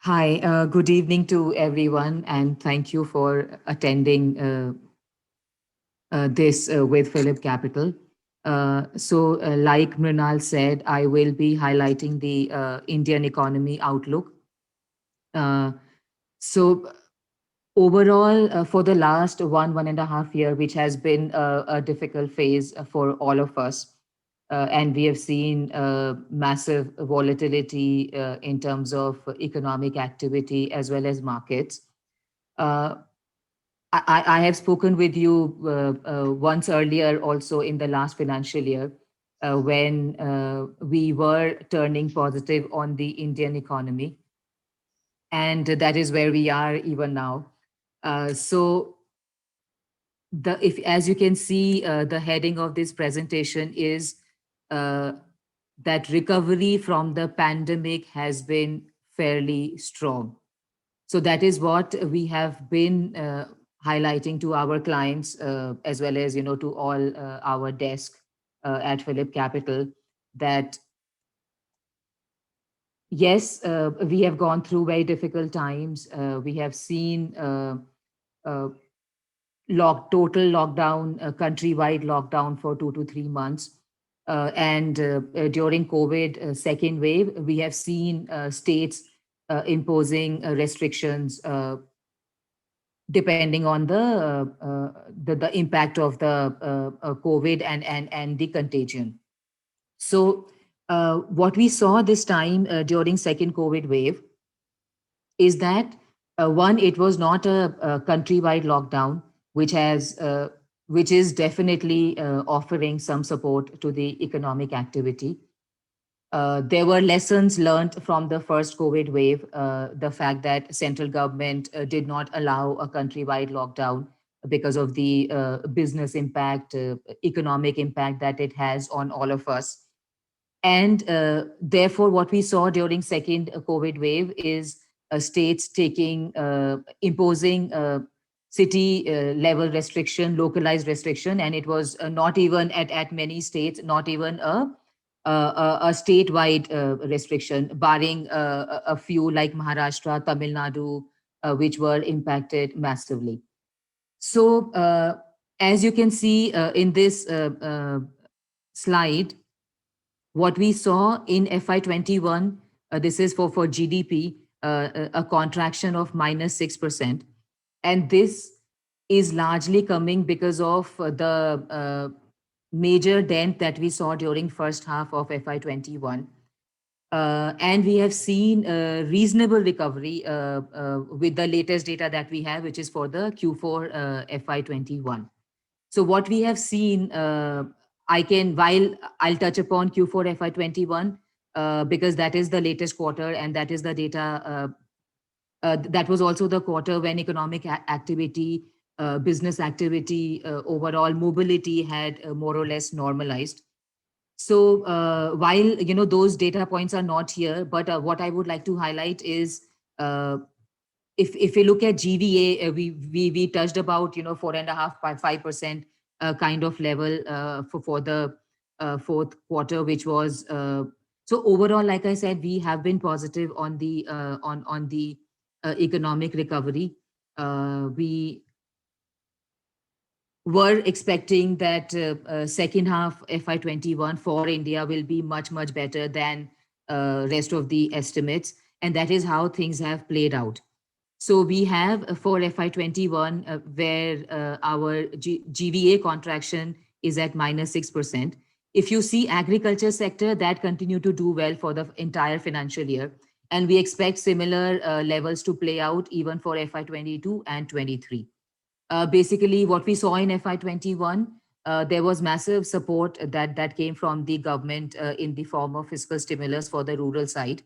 Hi, good evening to everyone, and thank you for attending this with Philip Capital. Like Mrinal said, I will be highlighting the Indian economy outlook. Uh, so, Overall, for the last 1.5 year, which has been a difficult phase for all of us, and we have seen massive volatility in terms of economic activity as well as markets. Uh, I have spoken with you once earlier, also in the last financial year, when we were turning positive on the Indian economy, and that is where we are even now. So the if as you can see, the heading of this presentation is uh, that recovery from the pandemic has been fairly strong. So that is what we have been highlighting to our clients, as well as to all our desk at Philip Capital, that yes, we have gone through very difficult times. We have seen uh, total lockdown, countrywide lockdown for 2 to 3 months. And during COVID second wave, we have seen states imposing restrictions depending on the impact of the COVID and the contagion. So what we saw this time during second COVID wave is that one, it was not a countrywide lockdown, which has which is definitely offering some support to the economic activity. There were lessons learned from the first COVID wave. The fact that central government did not allow a countrywide lockdown because of the business impact, economic impact that it has on all of us. And therefore, what we saw during second COVID wave is states imposing city level restriction, localized restriction, and it was not even at many states, not even a statewide restriction, barring a few like Maharashtra, Tamil Nadu, which were impacted massively. So, as you can see in this slide, what we saw in FY21, this is for GDP, a contraction of -6%. And this is largely coming because of the major dent that we saw during first half of FY21. And we have seen a reasonable recovery with the latest data that we have, which is for the Q4 FY21. So what we have seen, while I'll touch upon Q4 FY21, because that is the latest quarter and that is the data. That was also the quarter when economic activity, business activity, overall mobility had more or less normalized. So while those data points are not here, but what I would like to highlight is, uh, if we look at GVA, we touched about 4.5 by 5% kind of level for the fourth quarter, which was so overall. Like I said, we have been positive on the economic recovery. We were expecting that second half FY21 for India will be much better than rest of the estimates, and that is how things have played out. So we have for FY21 where our GVA contraction is at -6%. If you see agriculture sector, that continue to do well for the entire financial year, and we expect similar levels to play out even for FY22 and 23. Basically, what we saw in FY21, there was massive support that came from the government in the form of fiscal stimulus for the rural side.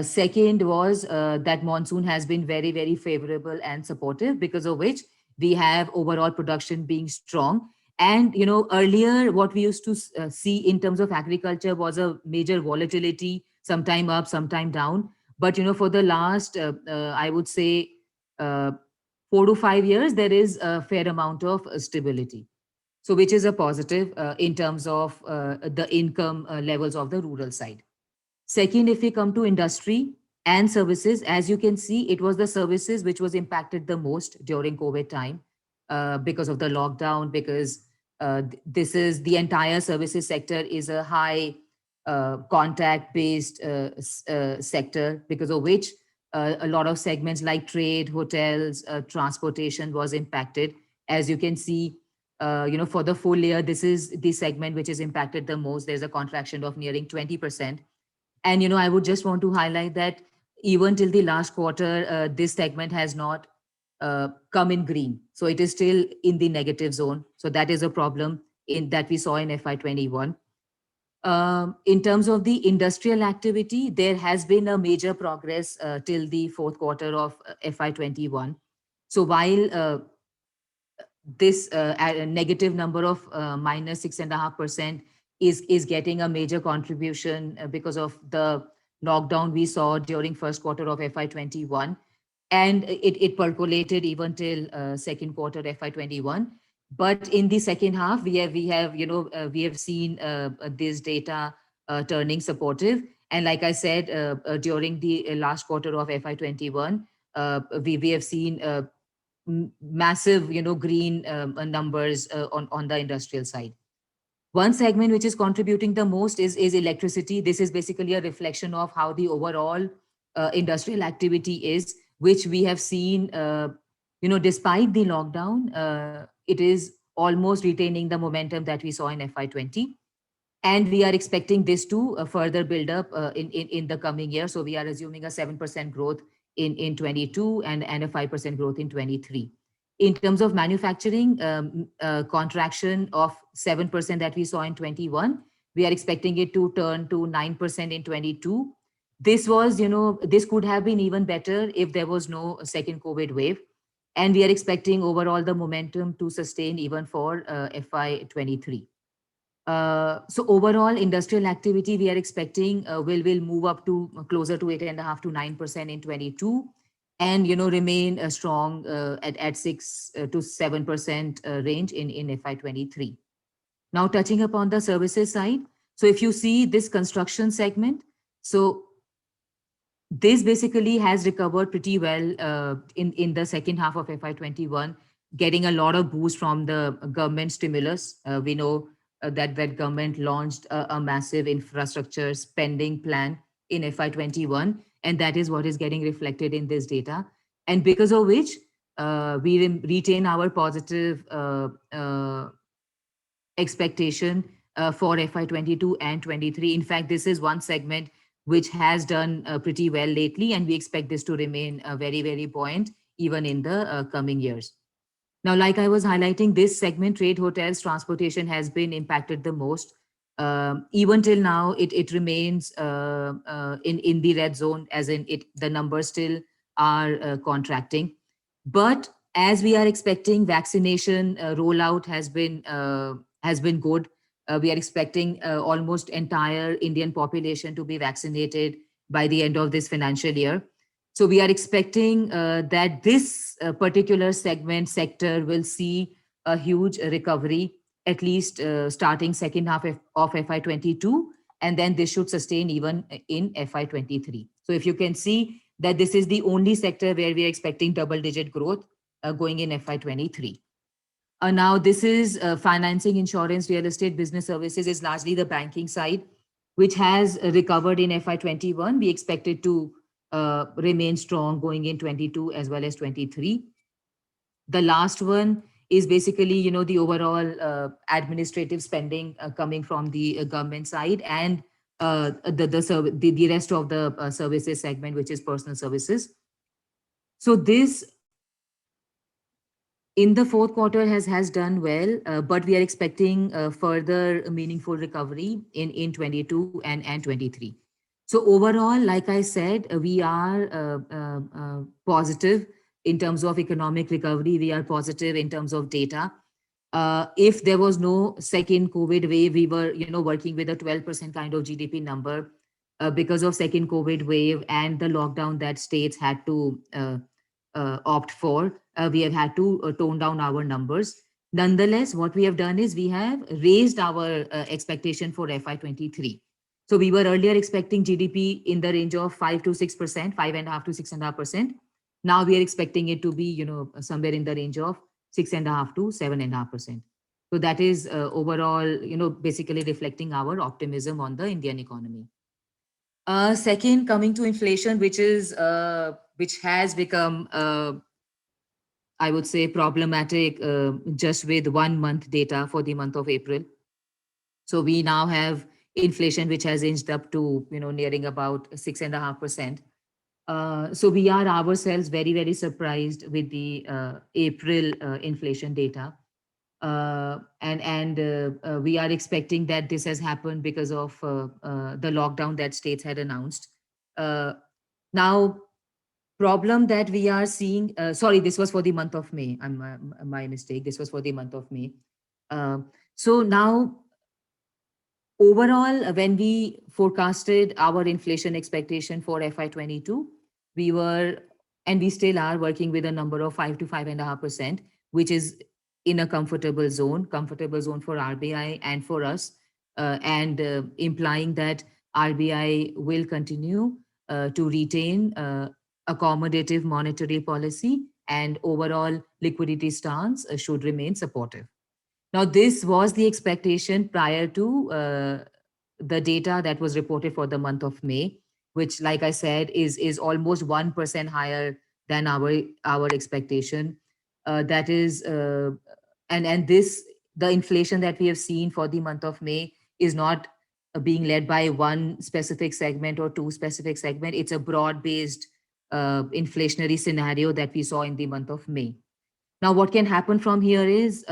Second was that monsoon has been very favorable and supportive, because of which we have overall production being strong. And earlier what we used to see in terms of agriculture was a major volatility, sometime up, sometime down. But for the last, I would say, uh, 4 to 5 years, there is a fair amount of stability. So which is a positive in terms of the income levels of the rural side. Second, if we come to industry, and services. As you can see, it was the services which was impacted the most during COVID time because of the lockdown, because this is the entire services sector is a high contact based sector, because of which a lot of segments like trade, hotels, transportation was impacted. As you can see, for the full year, this is the segment which is impacted the most. There's a contraction of nearing 20%. And, I would just want to highlight that even till the last quarter, this segment has not come in green. So it is still in the negative zone. So that is a problem in that we saw in FY21. In terms of the industrial activity, there has been a major progress till the fourth quarter of FY21. So while this a negative number of minus 6.5% is getting a major contribution because of the lockdown we saw during first quarter of FY21, and it percolated even till second quarter FY21. But in the second half, we have seen this data turning supportive. And like I said, during the last quarter of FY21, we have seen massive, green numbers on the industrial side. One segment which is contributing the most is electricity. This is basically a reflection of how the overall industrial activity is, which we have seen, despite the lockdown, it is almost retaining the momentum that we saw in FY20. And we are expecting this to further build up in the coming year. So we are assuming a 7% growth in 22 and a 5% growth in 23. In terms of manufacturing, contraction of 7% that we saw in 21, we are expecting it to turn to 9% in 22. This was, this could have been even better if there was no second COVID wave. And we are expecting overall the momentum to sustain even for FY23. So overall industrial activity, we are expecting will move up to closer to 8.5 to 9% in 22, and remain strong at 6 to 7% range in FY23. Now touching upon the services side. So if you see this construction segment, so this basically has recovered pretty well in the second half of FY21, getting a lot of boost from the government stimulus. We know that government launched a massive infrastructure spending plan in FY21, and that is what is getting reflected in this data. And because of which we retain our positive expectation for FY22 and 23. In fact, this is one segment which has done pretty well lately, and we expect this to remain very, very buoyant even in the coming years. Now, like I was highlighting, this segment, trade, hotels, transportation, has been impacted the most. Even till now, it remains in the red zone, as in the numbers still are contracting. But as we are expecting, vaccination rollout has been good. We are expecting almost entire Indian population to be vaccinated by the end of this financial year. So we are expecting that this particular sector will see a huge recovery, at least starting second half of FY22, and then this should sustain even in FY23. So if you can see that this is the only sector where we are expecting double-digit growth going in FY23. Now this is financing, insurance, real estate, business services is largely the banking side, which has recovered in FY21. We expect it to remain strong going in 22 as well as 23. The last one is basically, the overall administrative spending coming from the government side, and the rest of the services segment, which is personal services. So this in the fourth quarter has done well, but we are expecting further meaningful recovery in 22 and 23. So overall, like I said, we are positive in terms of economic recovery. We are positive in terms of data. If there was no second COVID wave, we were, working with a 12% kind of GDP number. Because of second COVID wave and the lockdown that states had to opt for, we have had to tone down our numbers. Nonetheless, what we have done is we have raised our expectation for FY23. So we were earlier expecting GDP in the range of 5 to 6%, 5.5 to 6.5%. Now we are expecting it to be, somewhere in the range of 6.5 to 7.5%. So that is overall, basically reflecting our optimism on the Indian economy. Second, coming to inflation, which has become, I would say, problematic just with 1 month data for the month of April. So we now have inflation which has inched up to nearing about 6.5%. So we are ourselves very, very surprised with the April inflation data. And we are expecting that this has happened because of the lockdown that states had announced. Now, problem that we are seeing, sorry, this was for the month of May. My mistake. This was for the month of May. So now, overall, when we forecasted our inflation expectation for FY22, we were, and we still are, working with a number of 5 to 5.5%, which is in a comfortable zone for RBI and for us, and implying that RBI will continue to retain accommodative monetary policy, and overall liquidity stance should remain supportive. Now, this was the expectation prior to the data that was reported for the month of May, which, like I said, is almost 1% higher than our expectation. That is, and this, the inflation that we have seen for the month of May is not being led by one specific segment or two specific segment. It's a broad-based inflationary scenario that we saw in the month of May. Now, what can happen from here is,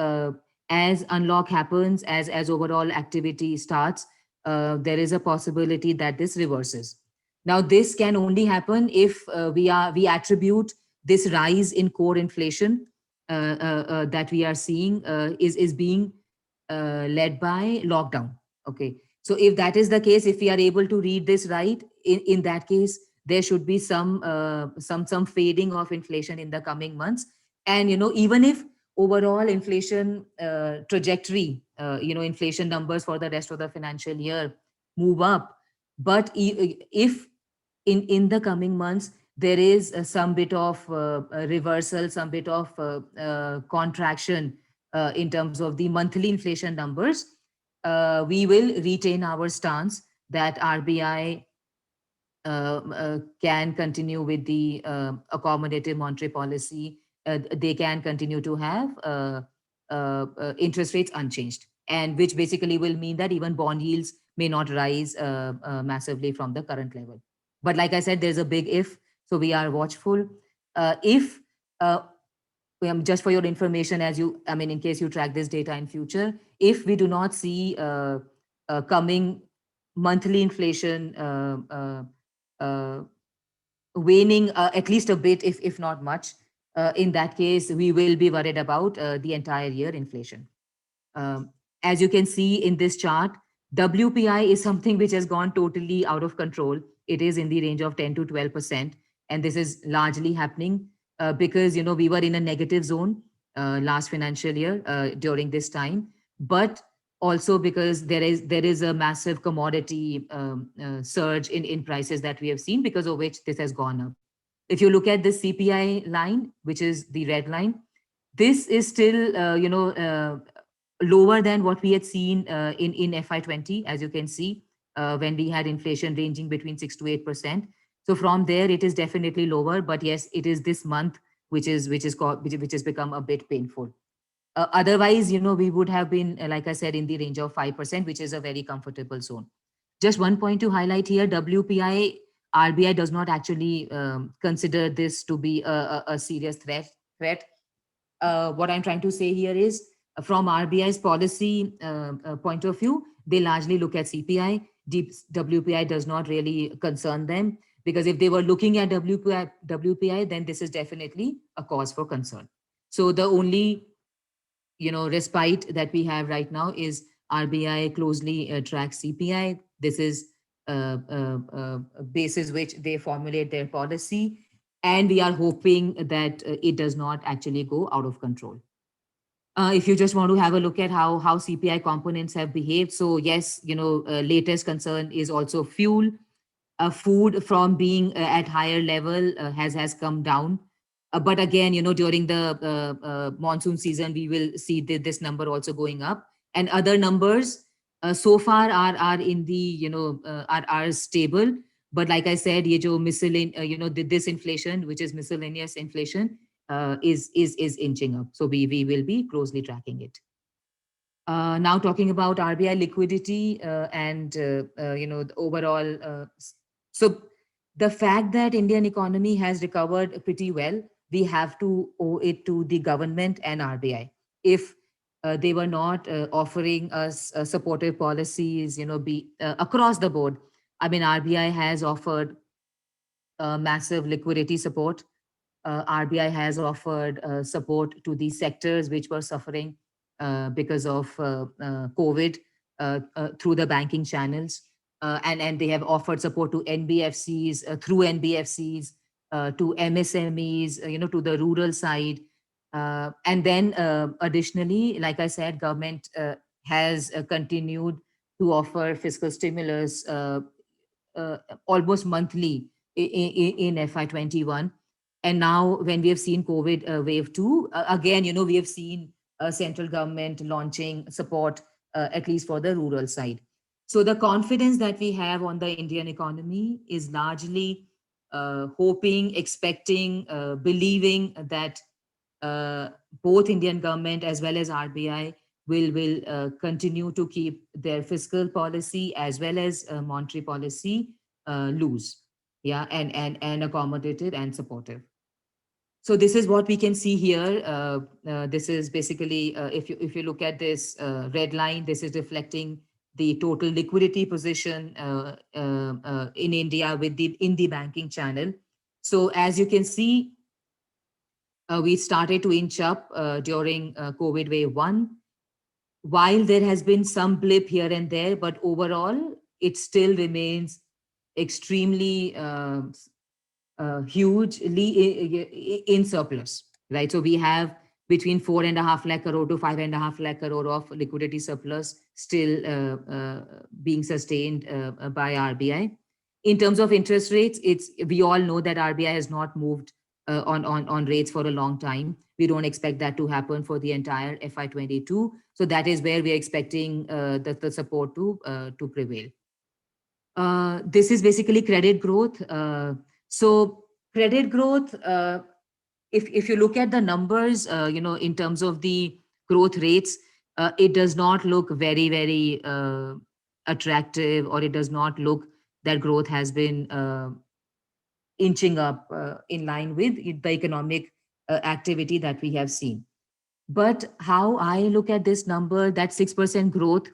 as unlock happens, as overall activity starts, there is a possibility that this reverses. Now, this can only happen if we attribute this rise in core inflation that we are seeing is being led by lockdown. Okay, so if that is the case, if we are able to read this right, in that case, there should be some fading of inflation in the coming months. And even if overall inflation trajectory, inflation numbers for the rest of the financial year move up, but if in the coming months there is some bit of reversal, some bit of contraction in terms of the monthly inflation numbers, we will retain our stance that RBI can continue with the accommodative monetary policy. They can continue to have interest rates unchanged, and which basically will mean that even bond yields may not rise massively from the current level. But like I said, there's a big if, so we are watchful. If just for your information, in case you track this data in future, if we do not see coming monthly inflation waning at least a bit, if not much, in that case, we will be worried about the entire year inflation. As you can see in this chart, WPI is something which has gone totally out of control. It is in the range of 10 to 12%. And this is largely happening because, we were in a negative zone last financial year during this time. But also because there is a massive commodity surge in prices that we have seen, because of which this has gone up. If you look at the CPI line, which is the red line, this is still lower than what we had seen in FY20, as you can see, when we had inflation ranging between 6 to 8%. So from there, it is definitely lower. But yes, it is this month which has become a bit painful. Otherwise, we would have been, like I said, in the range of 5%, which is a very comfortable zone. Just one point to highlight here: WPI, RBI does not actually consider this to be a serious threat. What I'm trying to say here is, from RBI's policy point of view, they largely look at CPI. WPI does not really concern them, because if they were looking at WPI, then this is definitely a cause for concern. So the only respite that we have right now is RBI closely tracks CPI. This is basis which they formulate their policy, and we are hoping that it does not actually go out of control. If you just want to have a look at how CPI components have behaved, so yes, latest concern is also fuel. Food from being at higher level has come down. But again, during the monsoon season, we will see this number also going up. And other numbers so far are in the are stable. But like I said, ye jo this inflation, which is miscellaneous inflation, is inching up. So we will be closely tracking it. Now talking about RBI liquidity and the overall. So the fact that Indian economy has recovered pretty well, we have to owe it to the government and RBI. If they were not offering us supportive policies, be across the board. I mean, RBI has offered massive liquidity support. RBI has offered support to the sectors which were suffering because of COVID through the banking channels. And they have offered support to NBFCs, through NBFCs, to MSMEs, to the rural side. And then additionally, like I said, government has continued to offer fiscal stimulus almost monthly in FY21. And now when we have seen COVID wave two, again, we have seen central government launching support, at least for the rural side. So the confidence that we have on the Indian economy is largely hoping, expecting, believing that uh, both Indian government as well as RBI will continue to keep their fiscal policy as well as monetary policy loose, yeah, and accommodative and supportive. So this is what we can see here. This is basically, if you look at this red line, this is reflecting the total liquidity position in India in the banking channel. So as you can see, we started to inch up during COVID wave one. While there has been some blip here and there, but overall, it still remains extremely hugely in surplus, right? So we have between 4.5 lakh crore to 5.5 lakh crore of liquidity surplus still being sustained by RBI. In terms of interest rates, we all know that RBI has not moved on rates for a long time. We don't expect that to happen for the entire FY22. So that is where we are expecting the support to prevail. This is basically credit growth. So credit growth, if you look at the numbers, in terms of the growth rates, it does not look very, very attractive, or it does not look that growth has been inching up in line with the economic activity that we have seen. But how I look at this number, that 6% growth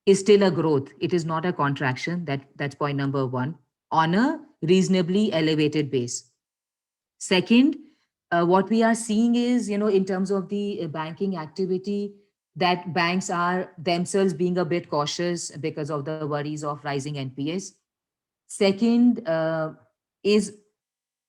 is still a growth. It is not a contraction. That's point number one, on a reasonably elevated base. Second, what we are seeing is, in terms of the banking activity, that banks are themselves being a bit cautious because of the worries of rising NPAs. Second, is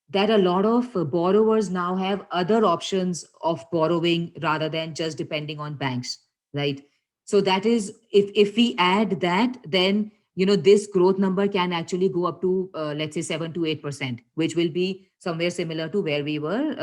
that a lot of borrowers now have other options of borrowing rather than just depending on banks, right? So that is, if we add that, then this growth number can actually go up to let's say 7 to 8%, which will be somewhere similar to where we were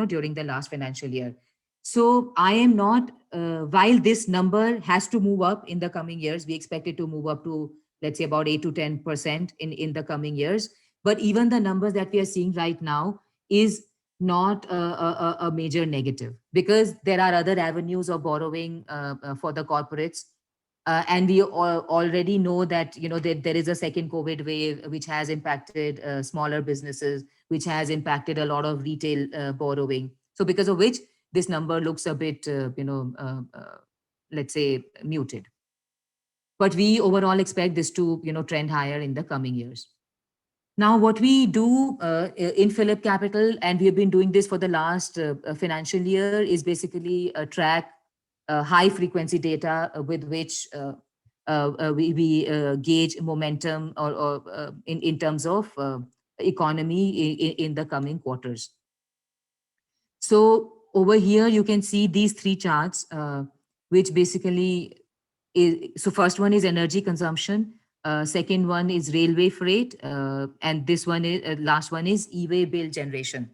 during the last financial year. So I am not, while this number has to move up in the coming years, we expect it to move up to, let's say, about 8 to 10% in the coming years. But even the numbers that we are seeing right now is not a major negative, because there are other avenues of borrowing for the corporates. And we already know that there is a second COVID wave which has impacted smaller businesses, which has impacted a lot of retail borrowing. So because of which this number looks a bit, let's say, muted. But we overall expect this to trend higher in the coming years. Now, what we do in Phillip Capital, and we have been doing this for the last financial year, is basically track high frequency data with which we gauge momentum or in terms of economy in the coming quarters. So over here, you can see these three charts, which basically is, so first one is energy consumption, second one is railway freight, and this one is, last one is e-way bill generation.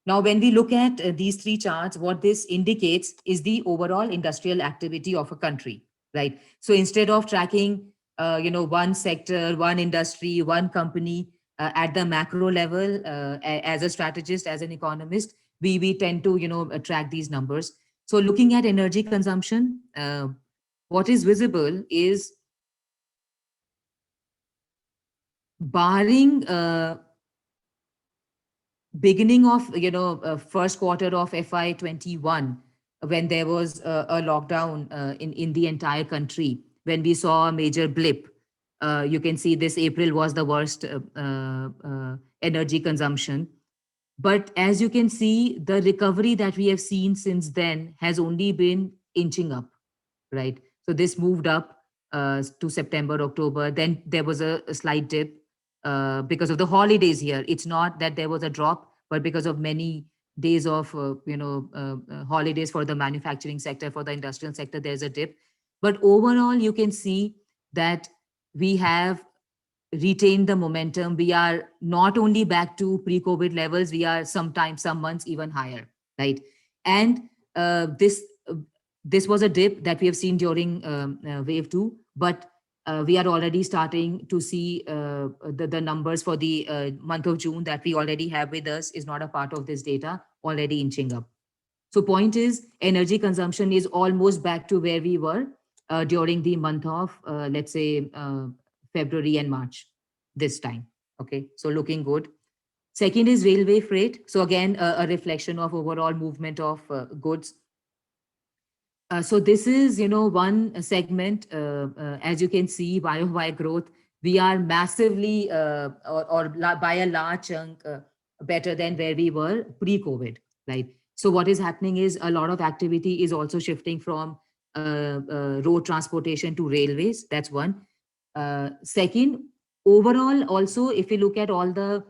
Now, when we look at these three charts, what this indicates is the overall industrial activity of a country, right? So instead of tracking, one sector, one industry, one company at the macro level, as a strategist, as an economist, we tend to, track these numbers. So looking at energy consumption, what is visible is, barring beginning of, first quarter of FY21, when there was a lockdown in the entire country, when we saw a major blip, you can see this April was the worst energy consumption. But as you can see, the recovery that we have seen since then has only been inching up, right? So this moved up to September, October. Then there was a slight dip because of the holidays here. It's not that there was a drop, but because of many days of holidays for the manufacturing sector, for the industrial sector, there's a dip. But overall, you can see that we have retained the momentum. We are not only back to pre-COVID levels, we are sometimes, some months even higher, right? And this was a dip that we have seen during wave two, but we are already starting to see the numbers for the month of June that we already have with us is not a part of this data, already inching up. So point is, energy consumption is almost back to where we were during the month of, let's say, February and March this time. Okay, so looking good. Second is railway freight. So again, a reflection of overall movement of goods. So this is, one segment, as you can see, YoY growth, we are massively or by a large chunk better than where we were pre-COVID, right? So what is happening is a lot of activity is also shifting from road transportation to railways. That's one. Second, overall, also, if you look at all the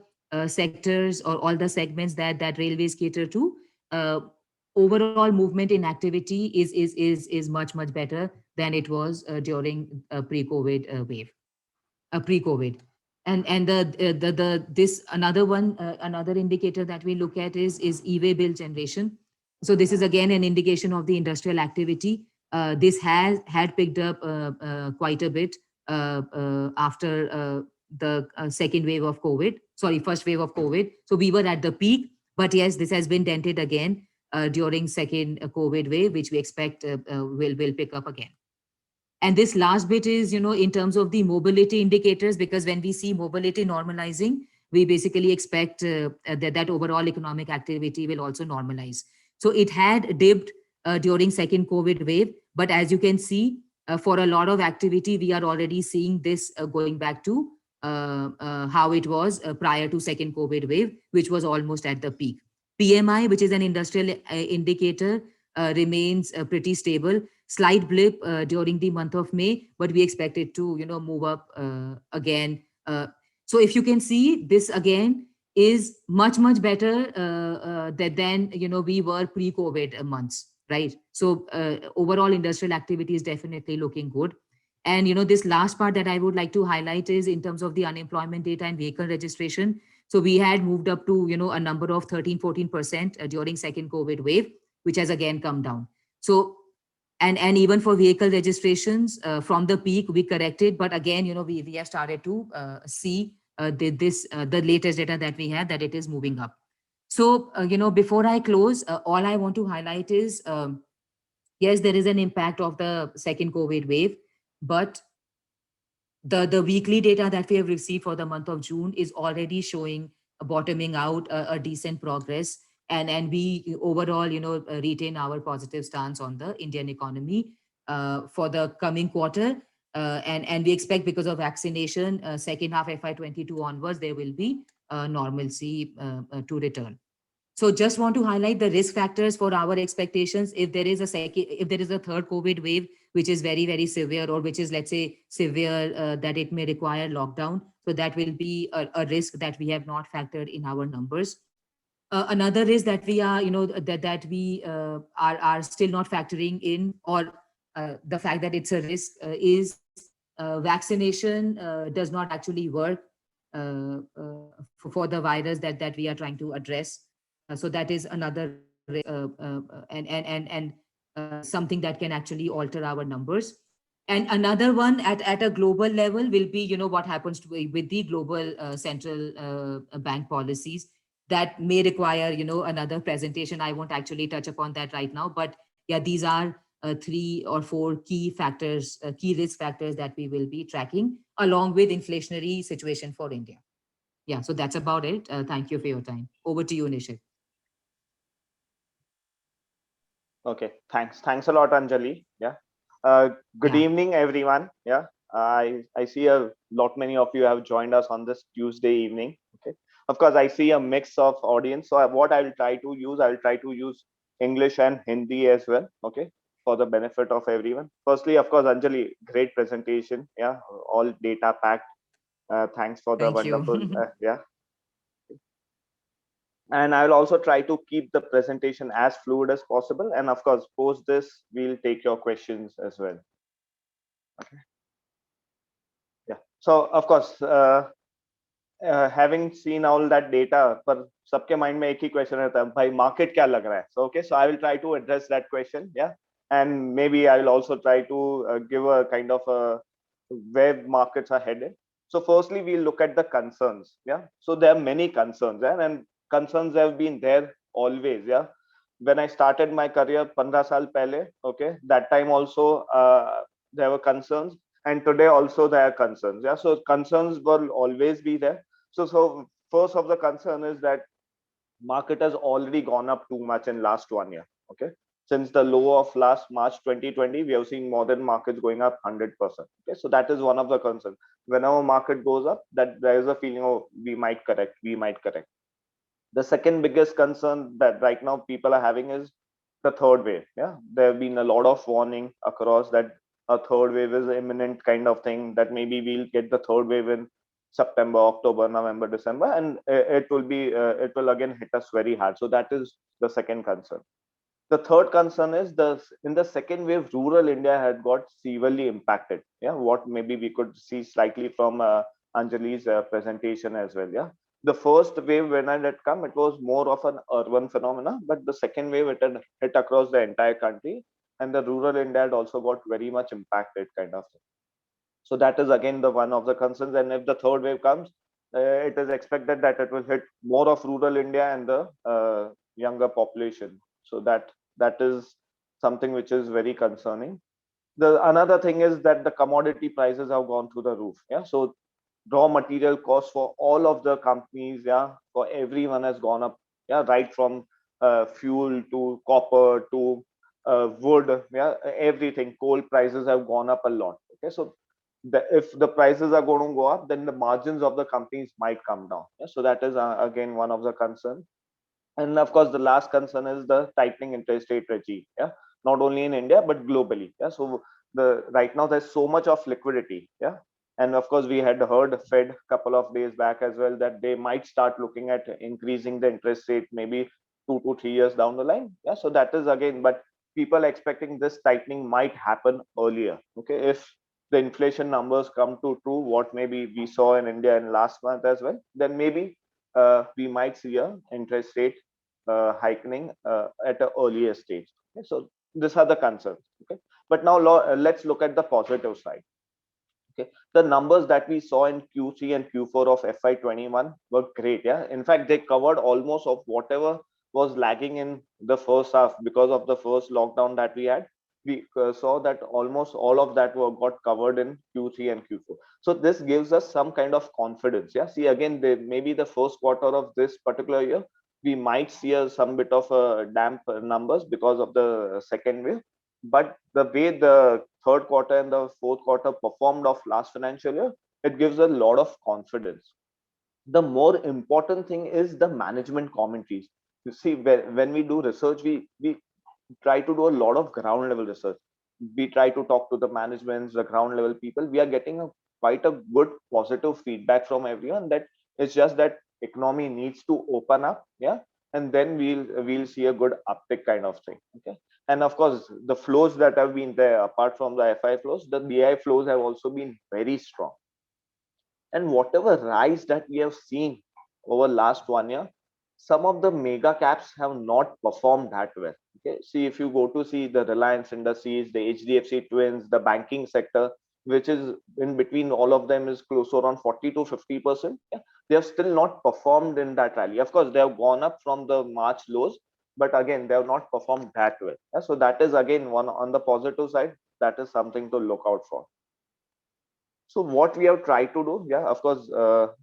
sectors or all the segments that railways cater to, overall movement in activity is much better than it was during pre-COVID wave, pre-COVID. And the this another one, another indicator that we look at is e-way bill generation. So this is again an indication of the industrial activity. This had picked up quite a bit after the second wave of COVID. Sorry, first wave of COVID. So we were at the peak, but yes, this has been dented again during second COVID wave, which we expect will pick up again. And this last bit is, in terms of the mobility indicators, because when we see mobility normalizing, we basically expect that overall economic activity will also normalize. So it had dipped during second COVID wave, but as you can see, for a lot of activity, we are already seeing this going back to how it was prior to second COVID wave, which was almost at the peak. PMI, which is an industrial indicator, remains pretty stable. Slight blip during the month of May, but we expect it to, move up again. So if you can see, this again is much better than, we were pre-COVID months, right? So overall industrial activity is definitely looking good. And, this last part that I would like to highlight is in terms of the unemployment data and vehicle registration. So we had moved up to, a number of 13-14% during second COVID wave, which has again come down. So, and even for vehicle registrations, from the peak, we corrected. But again, we have started to see the latest data that we have, that it is moving up. So, before I close, all I want to highlight is, yes, there is an impact of the second COVID wave, but the weekly data that we have received for the month of June is already showing a bottoming out, a decent progress. And we overall, retain our positive stance on the Indian economy for the coming quarter. And we expect, because of vaccination, second half FY22 onwards, there will be normalcy to return. So just want to highlight the risk factors for our expectations. If there is a third COVID wave, which is very severe, or which is, let's say, severe, that it may require lockdown. So that will be a risk that we have not factored in our numbers. Another is that we are, that we are still not factoring in, or the fact that it's a risk is vaccination does not actually work for the virus that we are trying to address. So that is another risk, and something that can actually alter our numbers. And another one at a global level will be, what happens with the global central bank policies that may require, another presentation. I won't actually touch upon that right now, but yeah, these are three or four key factors, key risk factors that we will be tracking along with inflationary situation for India. Yeah, so that's about it. Thank you for your time. Over to you, Nishit. Okay, thanks a lot, Anjali. Yeah. Uh, Good Yeah. evening, everyone. Yeah. I see a lot many of you have joined us on this Tuesday evening. Okay. Of course, I see a mix of audience. So what I'll try to use English and Hindi as well. Okay, for the benefit of everyone. Firstly, of course, Anjali, great presentation. Yeah, all data packed. Thanks for the Thank wonderful. you. Yeah, and I'll also try to keep the presentation as fluid as possible. And of course, post this, we'll take your questions as well. Okay. Yeah. So of course, having seen all that data, पर सबके mind में एक ही question रहता है, भाई market क्या लग रहा है? So okay, so I will try to address that question. Yeah, and maybe I will also try to give a kind of a where markets are headed. So firstly, we'll look at the concerns. Yeah. So there are many concerns, and concerns have been there always. Yeah. When I started my career 15 साल पहले, okay, that time also there were concerns, and today also there are concerns. Yeah. So concerns will always be there. So first of the concern is that market has already gone up too much in last 1 year. Okay. Since the low of last March 2020, we have seen modern markets going up 100%. Okay. So that is one of the concerns. Whenever market goes up, that there is a feeling, oh, we might correct, we might correct. The second biggest concern that right now people are having is the third wave. Yeah. There have been a lot of warning across that a third wave is imminent kind of thing, that maybe we'll get the third wave in September, October, November, December, and it will again hit us very hard. So that is the second concern. The third concern is the in the second wave, rural India had got severely impacted. Yeah, what maybe we could see slightly from Anjali's presentation as well. Yeah, the first wave when it had come, it was more of an urban phenomena, but the second wave it had hit across the entire country, and the rural India had also got very much impacted, kind of thing. So that is again the one of the concerns. And if the third wave comes, it is expected that it will hit more of rural India and the younger population. So that is something which is very concerning. The another thing is that the commodity prices have gone through the roof. Yeah. So raw material costs for all of the companies, yeah, for everyone has gone up. Yeah, right from fuel to copper to wood. Yeah, everything. Coal prices have gone up a lot. Okay, so if the prices are going to go up, then the margins of the companies might come down. Yeah? So that is again one of the concerns. And of course, the last concern is the tightening interest rate regime. Yeah, not only in India but globally. Yeah, so the right now there's so much of liquidity. Yeah, and of course we had heard Fed couple of days back as well that they might start looking at increasing the interest rate maybe 2 to 3 years down the line. Yeah, so that is again, but people are expecting this tightening might happen earlier. Okay, if the inflation numbers come to true, what maybe we saw in India in last month as well, then maybe we might see a interest rate hiking at an earlier stage. Okay, so these are the concerns. Okay, but now let's look at the positive side. Okay, the numbers that we saw in Q3 and Q4 of FY21 were great. Yeah, in fact, they covered almost of whatever was lagging in the first half because of the first lockdown that we had. We saw that almost all of that were got covered in Q3 and Q4. So this gives us some kind of confidence. Yeah, see again, maybe the first quarter of this particular year, we might see some bit of damp numbers because of the second wave, but the way the third quarter and the fourth quarter performed of last financial year, it gives a lot of confidence. The more important thing is the management commentaries. You see, when we do research, we try to do a lot of ground level research. We try to talk to the managements, the ground level people. We are getting quite a good positive feedback from everyone that it's just that economy needs to open up. Yeah, and then we'll see a good uptick kind of thing. Okay, and of course the flows that have been there, apart from the FI flows, the BI flows have also been very strong. And whatever rise that we have seen over last 1 year, some of the mega caps have not performed that well. Okay, see, if you go to see the Reliance Industries, the HDFC Twins, the banking sector, which is in between all of them, is close to around 40 to 50%. Yeah, they have still not performed in that rally. Of course, they have gone up from the March lows, but again, they have not performed that well. Yeah, so that is again one on the positive side. That is something to look out for. So what we have tried to do, yeah, of course,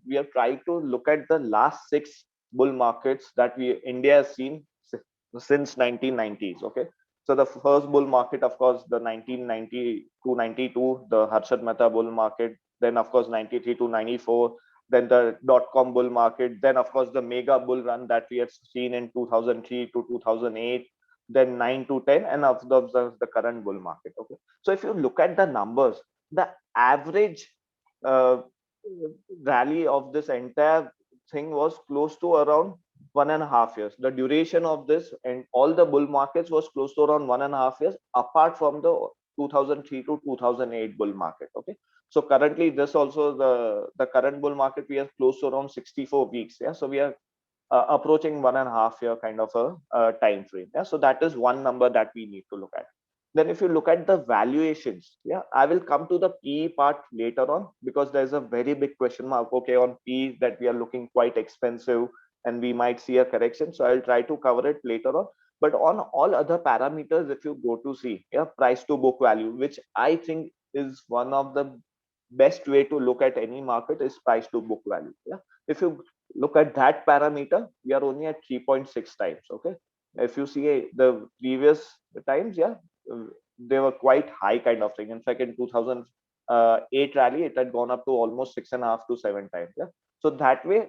we have tried to look at the last 6 bull markets that we India has seen since 1990s. Okay, so the first bull market, of course, the 1990 to 92, the Harshad Mehta bull market. Then, of course, 93 to 94. Then the dot-com bull market. Then, of course, the mega bull run that we have seen in 2003 to 2008. Then 9 to 10, and of the current bull market. Okay, so if you look at the numbers, the average uh, rally of this entire thing was close to around 1.5 years. The duration of this and all the bull markets was close to around 1.5 years, apart from the 2003 to 2008 bull market. Okay, so currently this also the current bull market, we are close to around 64 weeks. Yeah, so we are approaching 1.5 year kind of a time frame. Yeah, so that is one number that we need to look at. Then if you look at the valuations, yeah, I will come to the PE part later on, because there's a very big question mark, okay, on PE, that we are looking quite expensive and we might see a correction. So I'll try to cover it later on. But on all other parameters, if you go to see, yeah, price to book value, which I think is one of the best way to look at any market, is price to book value. Yeah, if you look at that parameter, we are only at 3.6 times. Okay, if you see the previous times, yeah, they were quite high kind of thing. In fact, in 2008 rally, it had gone up to almost 6.5 to 7 times. Yeah, so that way,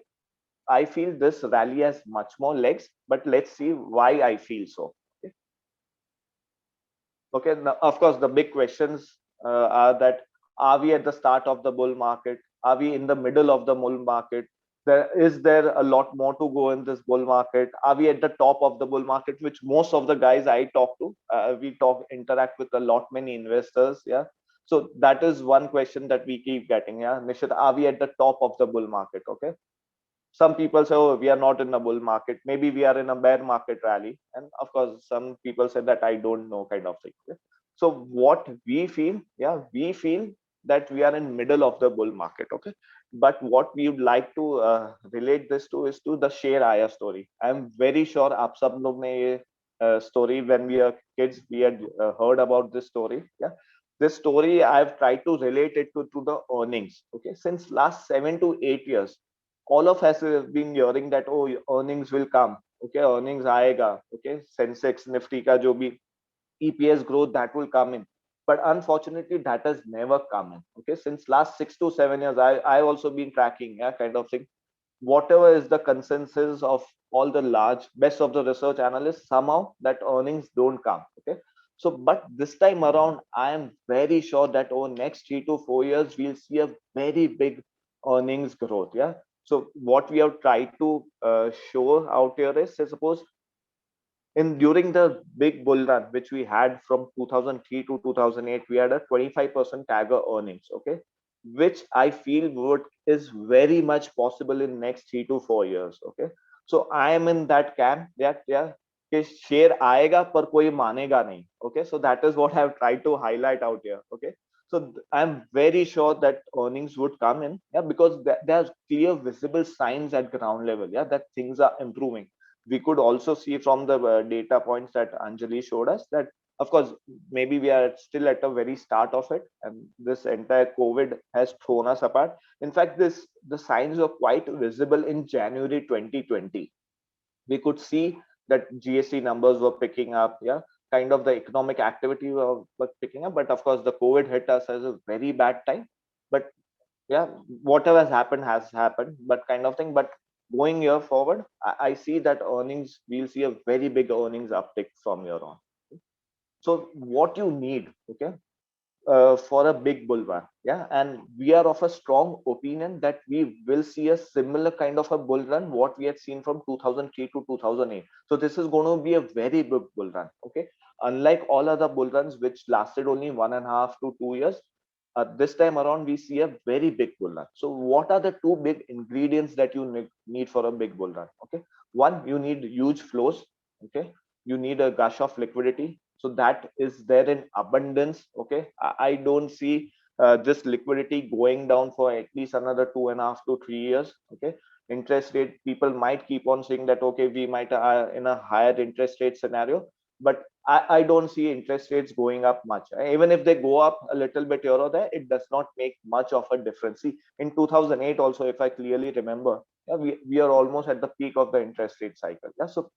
I feel this rally has much more legs. But let's see why I feel so. Okay, okay. Now, of course, the big questions are that, are we at the start of the bull market? Are we in the middle of the bull market? There a lot more to go in this bull market? Are we at the top of the bull market? Which most of the guys I talk to, interact with a lot many investors. Yeah, so that is one question that we keep getting. Yeah, Nishit, are we at the top of the bull market? Okay, some people say, oh, we are not in a bull market, maybe we are in a bear market rally. And of course, some people say that I don't know kind of thing. Yeah? So what we feel, yeah, we feel that we are in middle of the bull market. Okay, but what we would like to relate this to is to the share aya story. I'm very sure aap sab log ne ye story, when we are kids, we had heard about this story. Yeah, this story I've tried to relate it to the earnings. Okay, since last 7 to 8 years, all of us have been hearing that, oh, earnings will come. Okay, earnings aega. Okay, Sensex, Nifty ka jo bhi EPS growth, that will come in. But unfortunately, that has never come in. Okay, since last 6 to 7 years, I also been tracking, yeah, kind of thing. Whatever is the consensus of all the large best of the research analysts, somehow that earnings don't come. Okay, so but this time around, I am very sure that over next 3 to 4 years, we'll see a very big earnings growth. Yeah, so what we have tried to show out here is, say, suppose in during the big bull run which we had from 2003 to 2008, we had a 25% CAGR earnings. Okay, which I feel would is very much possible in next 3 to 4 years. Okay, so I am in that camp that, yeah, कि शेर आएगा पर कोई मानेगा नहीं. Okay, so that is what I have tried to highlight out here. Okay, so I'm very sure that earnings would come in, yeah, because there are clear visible signs at ground level, yeah, that things are improving. We could also see from the data points that Anjali showed us that, of course, maybe we are still at a very start of it, and this entire COVID has thrown us apart. In fact, the signs were quite visible in January 2020. We could see that GST numbers were picking up, yeah, kind of the economic activity were picking up. But of course, the COVID hit us as a very bad time. But yeah, whatever has happened, but kind of thing. But going year forward, I see that earnings, we'll see a very big earnings uptick from here on. So what you need, okay, for a big bull run. Yeah, and we are of a strong opinion that we will see a similar kind of a bull run what we had seen from 2003 to 2008. So this is going to be a very big bull run. Okay, unlike all other bull runs which lasted only 1.5 to 2 years, this time around we see a very big bull run. So what are the two big ingredients that you need for a big bull run? Okay, one, you need huge flows. Okay, you need a gush of liquidity, so that is there in abundance. Okay, I don't see this liquidity going down for at least another 2.5 to 3 years. Okay, interest rate, people might keep on saying that okay, we might in a higher interest rate scenario, but I don't see interest rates going up much. Even if they go up a little bit here or there, it does not make much of a difference. See, in 2008 also, if I clearly remember, yeah, we are almost at the peak of the interest rate cycle. Yeah, so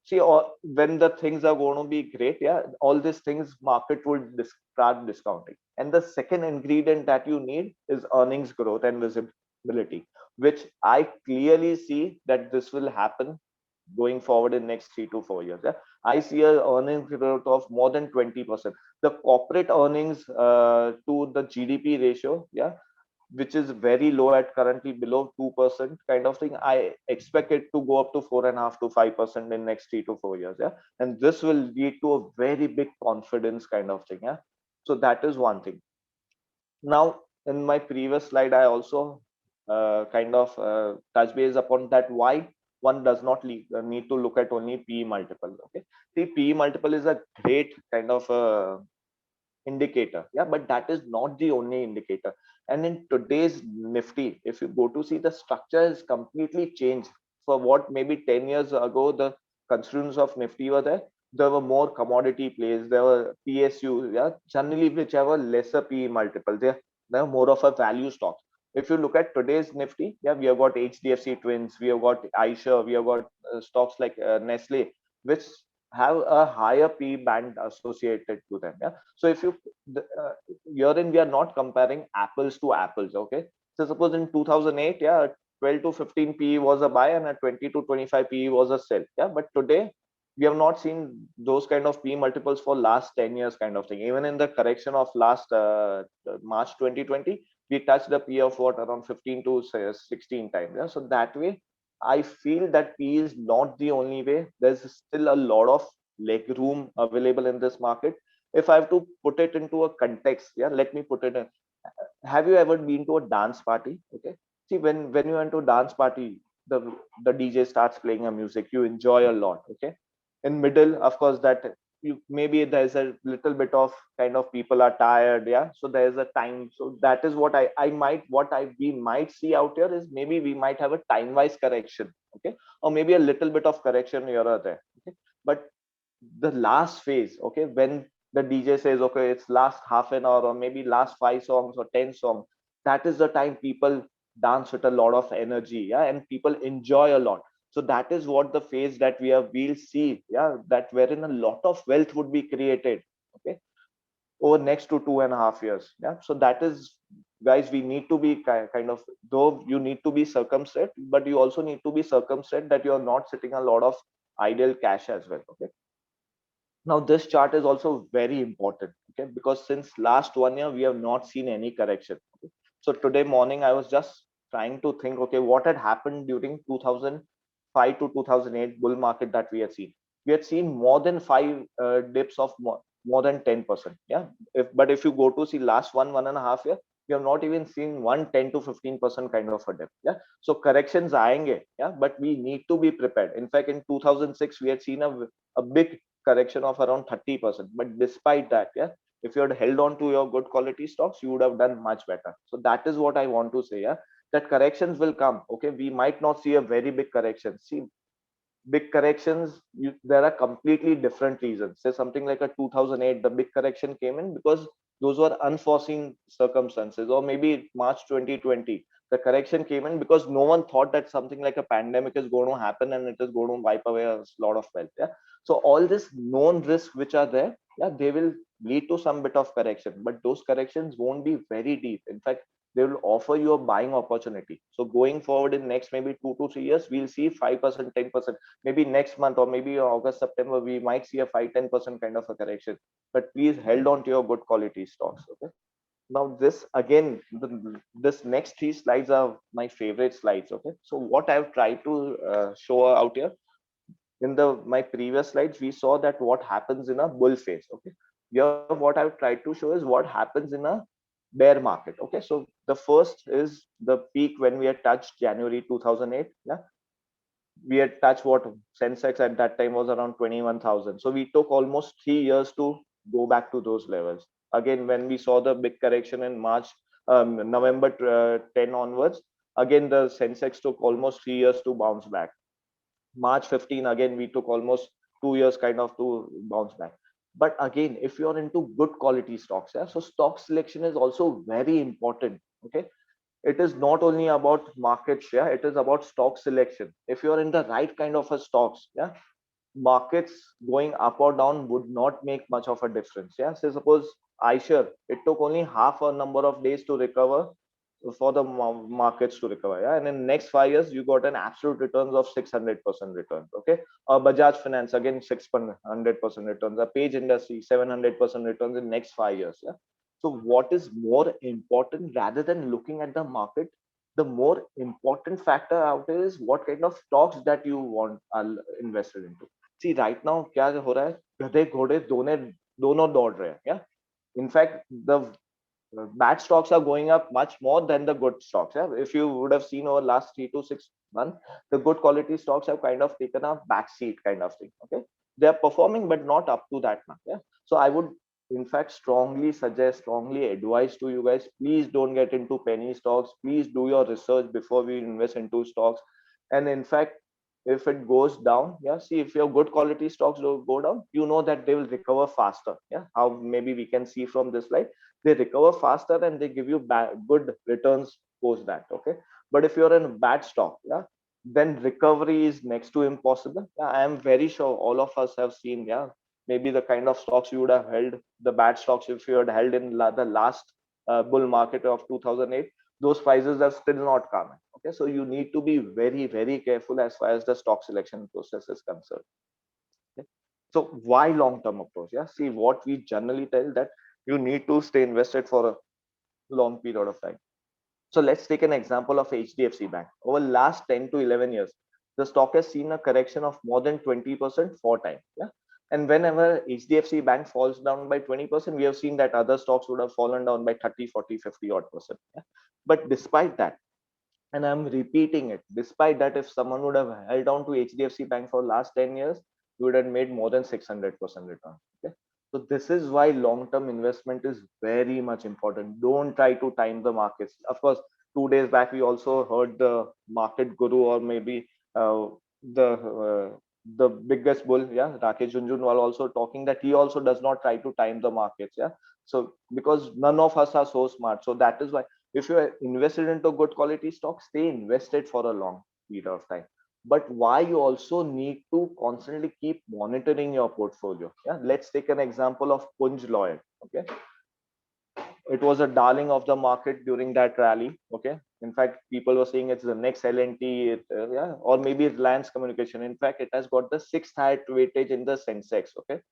see, when the things are going to be great, yeah, all these things market will start discounting. And the second ingredient that you need is earnings growth and visibility, which I clearly see that this will happen going forward in next 3 to 4 years. Yeah, I see a earnings growth of more than 20%. The corporate earnings to the GDP ratio, yeah, which is very low at currently below 2% kind of thing. I expect it to go up to 4.5 to 5% in next 3 to 4 years. Yeah. And this will lead to a very big confidence kind of thing. Yeah. So that is one thing. Now, in my previous slide, I also kind of touch base upon that why one does not need to look at only PE multiple. Okay. See, PE multiple is a great kind of indicator, yeah, but that is not the only indicator. And in today's Nifty, if you go to see, the structure is completely changed. For what maybe 10 years ago the constituents of Nifty were there were more commodity plays, there were PSU, yeah, generally which have a lesser PE multiple. They're more of a value stock. If you look at today's Nifty, yeah, we have got HDFC Twins, we have got Aisha, we have got stocks like Nestle, which have a higher P band associated to them. Yeah. So if you herein we are not comparing apples to apples. Okay. So suppose in 2008, yeah, 12 to 15 PE was a buy and a 20 to 25 PE was a sell. Yeah. But today we have not seen those kind of P multiples for last 10 years kind of thing. Even in the correction of last March 2020, we touched the P of what around 15 to 16 times. Yeah. So that way I feel that P is not the only way. There's still a lot of leg room available in this market. If I have to put it into a context, yeah, let me put it in. Have you ever been to a dance party? Okay. See, when you went to a dance party, the the DJ starts playing a music, you enjoy a lot. Okay. In middle, of course, that you maybe there's a little bit of kind of people are tired, yeah. So there's a time. So that is what I might what I we might see out here is maybe we might have a time wise correction, okay, or maybe a little bit of correction here or there, okay. But the last phase, okay, when the DJ says, okay, it's last half an hour or maybe last 5 songs or 10 songs, that is the time people dance with a lot of energy, yeah, and people enjoy a lot. So that is what the phase that we'll see, yeah, that wherein a lot of wealth would be created, okay, over next to 2.5 years. Yeah, so that is, guys, we need to be kind of, though you need to be circumspect, but you also need to be circumspect that you're not sitting a lot of idle cash as well. Okay, now this chart is also very important, okay, because since last 1 year we have not seen any correction. Okay? So today morning I was just trying to think, okay, what had happened during 2005 to 2008 bull market that we had seen. We had seen more than five dips of more than 10%. Yeah, but if you go to see last 1.5 year, we have not even seen 10 to 15% kind of a dip. Yeah, so corrections aayenge, yeah, but we need to be prepared. In fact, in 2006 we had seen a big correction of around 30%. But despite that, yeah, if you had held on to your good quality stocks, you would have done much better. So that is what I want to say. Yeah, that corrections will come. Okay, we might not see a very big correction. See, big corrections, there are completely different reasons. Say something like a 2008, the big correction came in because those were unforeseen circumstances, or maybe March 2020, the correction came in because no one thought that something like a pandemic is going to happen and it is going to wipe away a lot of wealth. Yeah, so all this known risks which are there, yeah, they will lead to some bit of correction, but those corrections won't be very deep. In fact, they will offer you a buying opportunity. So going forward in next maybe 2 to 3 years, we'll see 5%, 10%. Maybe next month or maybe August, September, we might see a 5-10% kind of a correction. But please hold on to your good quality stocks. Okay. Now this again, this next three slides are my favorite slides. Okay. So what I've tried to show out here in the my previous slides, we saw that what happens in a bull phase. Okay. Here, what I've tried to show is what happens in a bear market. Okay. So the first is the peak when we had touched January 2008. Yeah. We had touched what Sensex at that time was around 21,000. So we took almost 3 years to go back to those levels. Again, when we saw the big correction in March, November 10 onwards, again, the Sensex took almost 3 years to bounce back. March 15, again, we took almost 2 years kind of to bounce back. But again, if you're into good quality stocks, yeah, so stock selection is also very important. Okay. It is not only about market share, it is about stock selection. If you're in the right kind of a stocks, yeah, markets going up or down would not make much of a difference. Yeah. So suppose iShares, it took only half a number of days to recover for the markets to recover. Yeah. And in next 5 years, you got an absolute returns of 600% returns. Okay. Bajaj Finance, again, 600% returns. A Page Industry, 700% returns in next 5 years. Yeah. So what is more important rather than looking at the market? The more important factor out there is what kind of stocks that you want are invested into. See, right now, क्या हो रहा है? गधे घोड़े दोनों दौड़ रहे हैं. Yeah. In fact, the bad stocks are going up much more than the good stocks. Yeah? If you would have seen over last 3 to 6 months, the good quality stocks have kind of taken a backseat kind of thing. Okay, they are performing, but not up to that much. Yeah, so I would in fact strongly suggest, strongly advise to you guys, please don't get into penny stocks. Please do your research before we invest into stocks. And in fact, if it goes down, yeah, see, if your good quality stocks go down, you know that they will recover faster. Yeah, how maybe we can see from this slide, they recover faster and they give you good returns post that. Okay, but if you're in a bad stock, yeah, then recovery is next to impossible. Yeah, I am very sure all of us have seen, yeah, maybe the kind of stocks you would have held, the bad stocks if you had held in the last bull market of 2008, those prices are still not coming. Okay, so you need to be very, very careful as far as the stock selection process is concerned. Okay? So why long-term approach? Yeah, see, what we generally tell that you need to stay invested for a long period of time. So let's take an example of HDFC Bank. Over last 10 to 11 years, the stock has seen a correction of more than 20% 4 times. Yeah. And whenever HDFC Bank falls down by 20%, we have seen that other stocks would have fallen down by 30, 40, 50 odd percent. Yeah. But despite that, and I'm repeating it, despite that, if someone would have held on to HDFC Bank for last 10 years, you would have made more than 600% return. Okay. So this is why long-term investment is very much important. Don't try to time the markets. Of course, 2 days back, we also heard the market guru, or maybe the biggest bull, yeah, Rakesh Junjunwal, also talking that he also does not try to time the markets. Yeah. So because none of us are so smart. So that is why if you are invested into good quality stocks, stay invested for a long period of time. But why you also need to constantly keep monitoring your portfolio. Yeah, let's take an example of Punj Lloyd. Okay, it was a darling of the market during that rally. Okay, in fact, people were saying it's the next L&T, yeah, or maybe Reliance Communication. In fact, it has got the sixth highest weightage in the Sensex. Okay,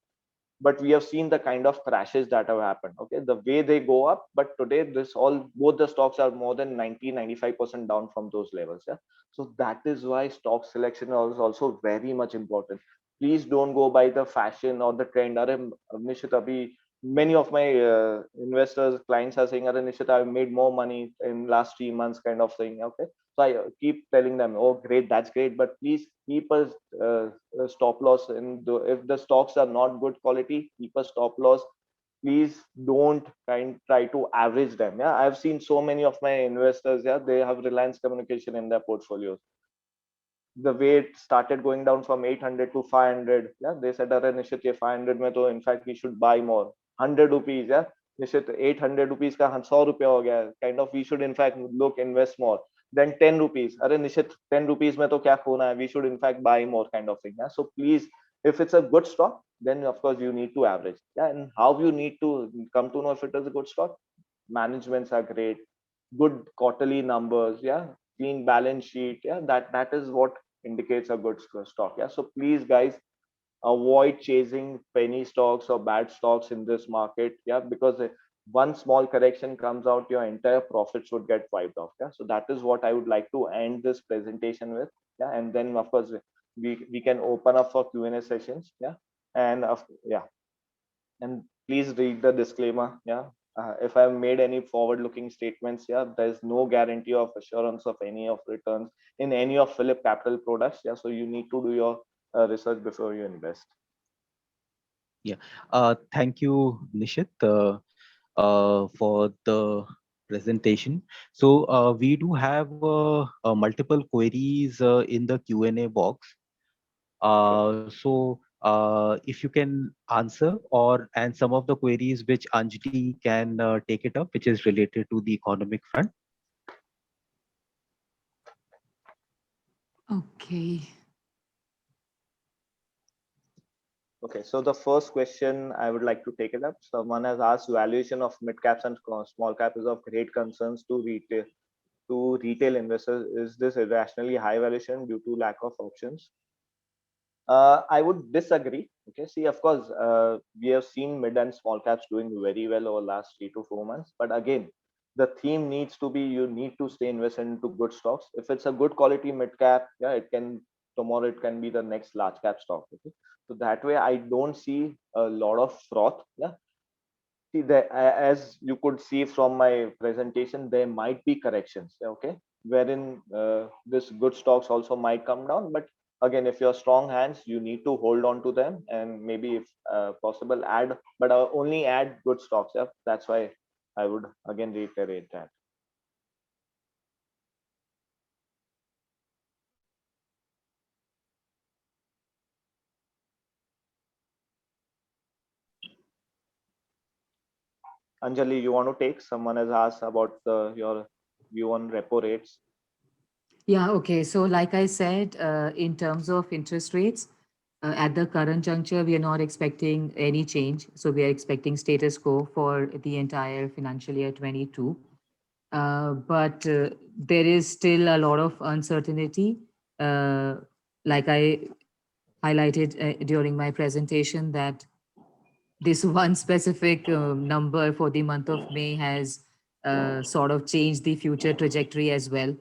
but we have seen the kind of crashes that have happened. Okay, the way they go up, but today this all both the stocks are more than 90-95% down from those levels. Yeah, so that is why stock selection is also very much important. Please don't go by the fashion or the trend. Nishit, abhi, many of my investors clients are saying, Nishit, I've made more money in last 3 months kind of thing. Okay, so I keep telling them, oh great, that's great, but please keep a stop loss. And if the stocks are not good quality, keep a stop loss. Please don't try to average them. Yeah, I've seen so many of my investors, yeah, they have Reliance Communication in their portfolios. The way it started going down from 800 to 500, yeah, they said, Arre Nishit, ye 500 mein to in fact we should buy more. 100 rupees, yeah, Nishit, 800 rupees ka 100 rupiya ho gaya, kind of we should in fact look invest more. Then 10 rupees, Arre Nishit, 10 rupees mein to kya khona hai, we should in fact buy more kind of thing. Yeah? So please, if it's a good stock, then of course you need to average. Yeah, and how you need to come to know if it is a good stock? Managements are great, good quarterly numbers, yeah, clean balance sheet, yeah, that is what indicates a good stock. Yeah, so please guys, avoid chasing penny stocks or bad stocks in this market, yeah, because one small correction comes out, your entire profits would get wiped off. Yeah, so that is what I would like to end this presentation with. Yeah, and then of course we can open up for Q&A sessions. Yeah, and yeah, and please read the disclaimer. Yeah, if I've made any forward looking statements, yeah, there's no guarantee of assurance of any of returns in any of Philip Capital products. Yeah, so you need to do your research before you invest. Yeah. Thank you, Nishit, for the presentation. So we do have multiple queries in the Q&A box. So if you can answer, or and some of the queries which Anjali can take it up, which is related to the economic front. Okay. Okay, so the first question I would like to take it up. Someone has asked, valuation of mid caps and small cap is of great concerns to retail investors. Is this irrationally high valuation due to lack of options? I would disagree. Okay, see, of course, we have seen mid and small caps doing very well over last 3 to 4 months. But again, the theme needs to be, you need to stay invested into good stocks. If it's a good quality mid cap, yeah, it can, tomorrow it can be the next large cap stock. Okay, so that way I don't see a lot of froth. Yeah, see, as you could see from my presentation, there might be corrections. Okay, wherein this good stocks also might come down. But again, if you're strong hands, you need to hold on to them, and maybe if possible add, but only add good stocks. Yeah, that's why I would again reiterate that. Anjali, you want to take? Someone has asked about your view on repo rates. Yeah, okay. So, like I said, in terms of interest rates, at the current juncture, we are not expecting any change. So, we are expecting status quo for the entire financial year 22. But there is still a lot of uncertainty. Uh, like I highlighted during my presentation, that this one specific number for the month of May has sort of changed the future trajectory as well.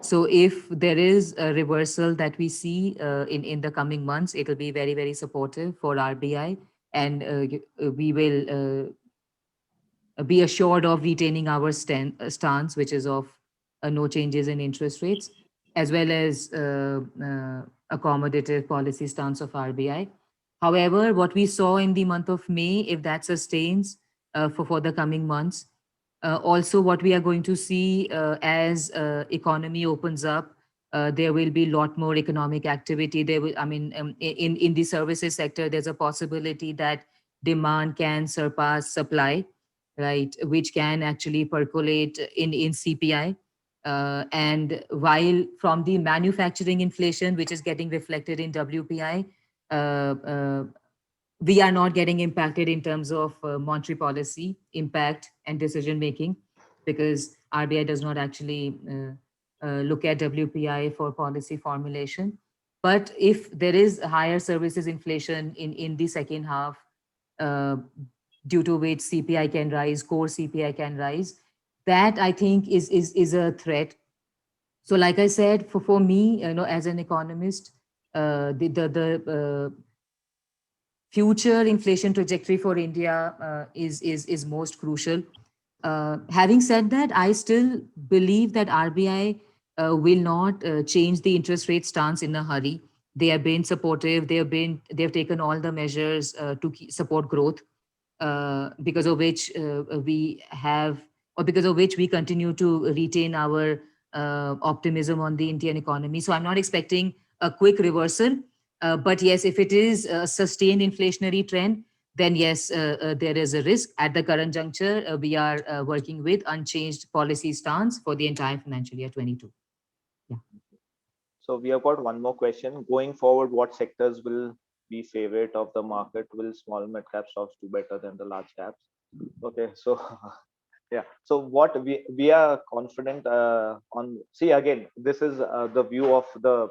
So if there is a reversal that we see in the coming months, it will be very, very supportive for RBI, and we will be assured of retaining our stance, which is of no changes in interest rates, as well as accommodative policy stance of RBI. However, what we saw in the month of May, if that sustains for the coming months, also what we are going to see as economy opens up, there will be a lot more economic activity. There will, I mean, in the services sector, there's a possibility that demand can surpass supply, right, which can actually percolate in CPI. And while from the manufacturing inflation, which is getting reflected in WPI, uh, uh, we are not getting impacted in terms of monetary policy impact and decision making, because RBI does not actually look at WPI for policy formulation. But if there is higher services inflation in the second half, uh, due to which CPI can rise, core CPI can rise, that I think is a threat. So, like I said, for me, as an economist, the future inflation trajectory for India is most crucial. Having said that, I still believe that RBI will not change the interest rate stance in a hurry. They have been supportive. They have taken all the measures to support growth, because of which we have, or because of which we continue to retain our optimism on the Indian economy. So I'm not expecting a quick reversal. But yes, if it is a sustained inflationary trend, then yes, there is a risk. At the current juncture, we are working with unchanged policy stance for the entire financial year 22. Yeah. So we have got one more question. Going forward, what sectors will be favorite of the market? Will small mid cap stocks do better than the large caps? Okay, so Yeah. So what we are confident on. See, again, this is the view of the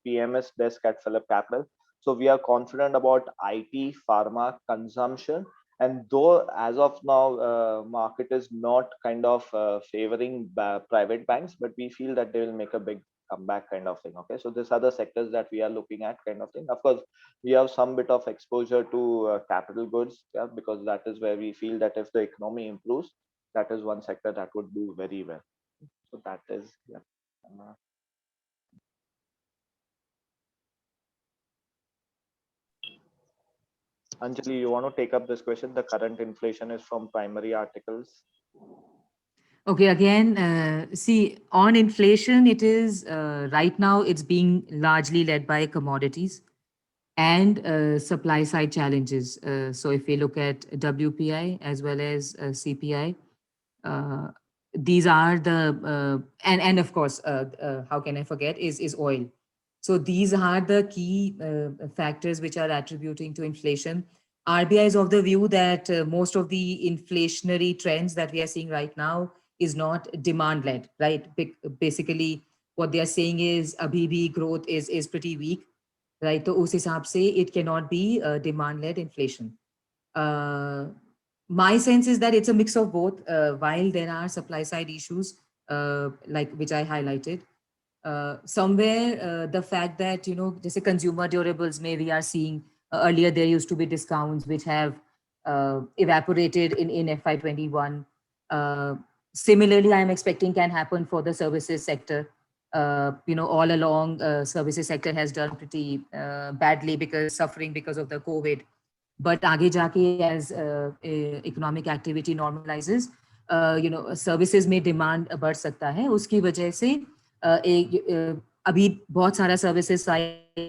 PMS desk at Phillip Capital. So we are confident about IT, pharma consumption, and though as of now, market is not kind of favoring private banks, but we feel that they will make a big comeback kind of thing. Okay, so these are the sectors that we are looking at kind of thing. Of course, we have some bit of exposure to capital goods, yeah, because that is where we feel that if the economy improves, that is one sector that would do very well. So that is, yeah. Uh, Anjali, you want to take up this question? The current inflation is from primary articles. Okay, again, see, on inflation, it is right now it's being largely led by commodities and supply side challenges. So if we look at WPI as well as CPI, uh, these are the and of course, how can I forget is oil. So these are the key factors which are attributing to inflation. RBI is of the view that most of the inflationary trends that we are seeing right now is not demand led, right? Basically, what they are saying is abhi bhi growth is pretty weak, right? तो उस हिसाब से it cannot be demand led inflation. Uh, my sense is that it's a mix of both. While there are supply side issues, like which I highlighted, somewhere the fact that just consumer durables, may we are seeing earlier there used to be discounts which have evaporated in FY21. Similarly, I'm expecting can happen for the services sector. All along, services sector has done pretty badly because suffering because of the COVID. But आगे जाके as economic activity normalizes, services में demand बढ़ सकता है. उसकी वजह से अभी बहुत सारा services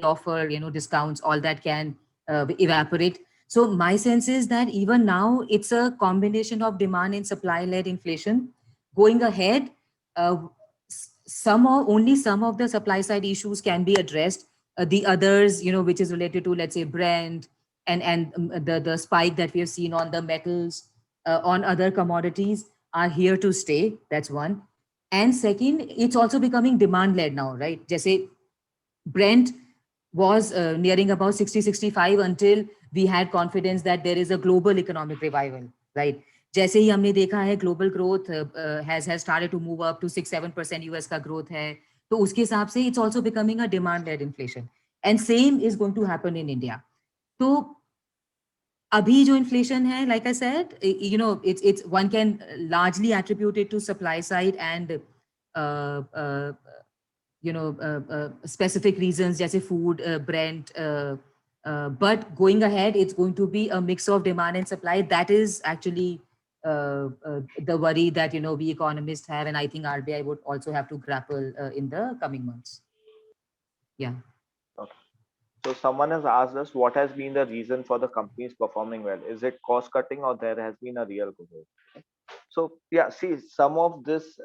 offer, discounts, all that can evaporate. So my sense is that even now it's a combination of demand and supply led inflation. Going ahead, uh, only some of the supply side issues can be addressed. The others, which is related to, let's say, Brent and the spike that we have seen on the metals, on other commodities, are here to stay. That's one. And second, it's also becoming demand led now, right? Jesse, Brent was nearing about 60, 65 until we had confidence that there is a global economic revival, right? जैसे ही हमने देखा है global growth has started to move up to 6-7% US का growth है, तो उसके हिसाब से it's also becoming a demand led inflation, and same is going to happen in India. तो अभी जो inflation है, like I said, it's one can largely attribute it to supply side and specific reasons, जैसे food, Brent, but going ahead, it's going to be a mix of demand and supply. That is actually the worry that we economists have, and I think RBI would also have to grapple in the coming months. Yeah. Okay. So someone has asked us what has been the reason for the companies performing well. Is it cost cutting or there has been a real growth? So yeah, see, some of this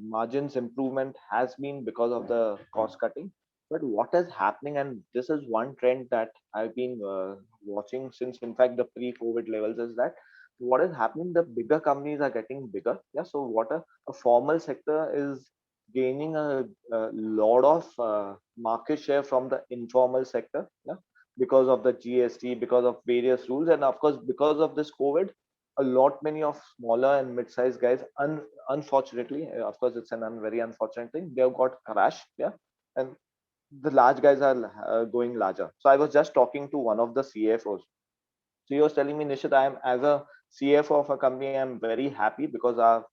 margins improvement has been because of the cost cutting. But what is happening, and this is one trend that I've been watching since, in fact, the pre-COVID levels, is that what is happening, the bigger companies are getting bigger. Yeah. So what a formal sector is gaining a lot of market share from the informal sector. Yeah. Because of the GST, because of various rules, and of course, because of this COVID, a lot many of smaller and mid-sized guys, unfortunately, of course it's very unfortunate thing, they've got crashed. Yeah. And the large guys are going larger. So I was just talking to one of the CFOs. So he was telling me, Nishit, I am, as a CFO of a company, I'm very happy because our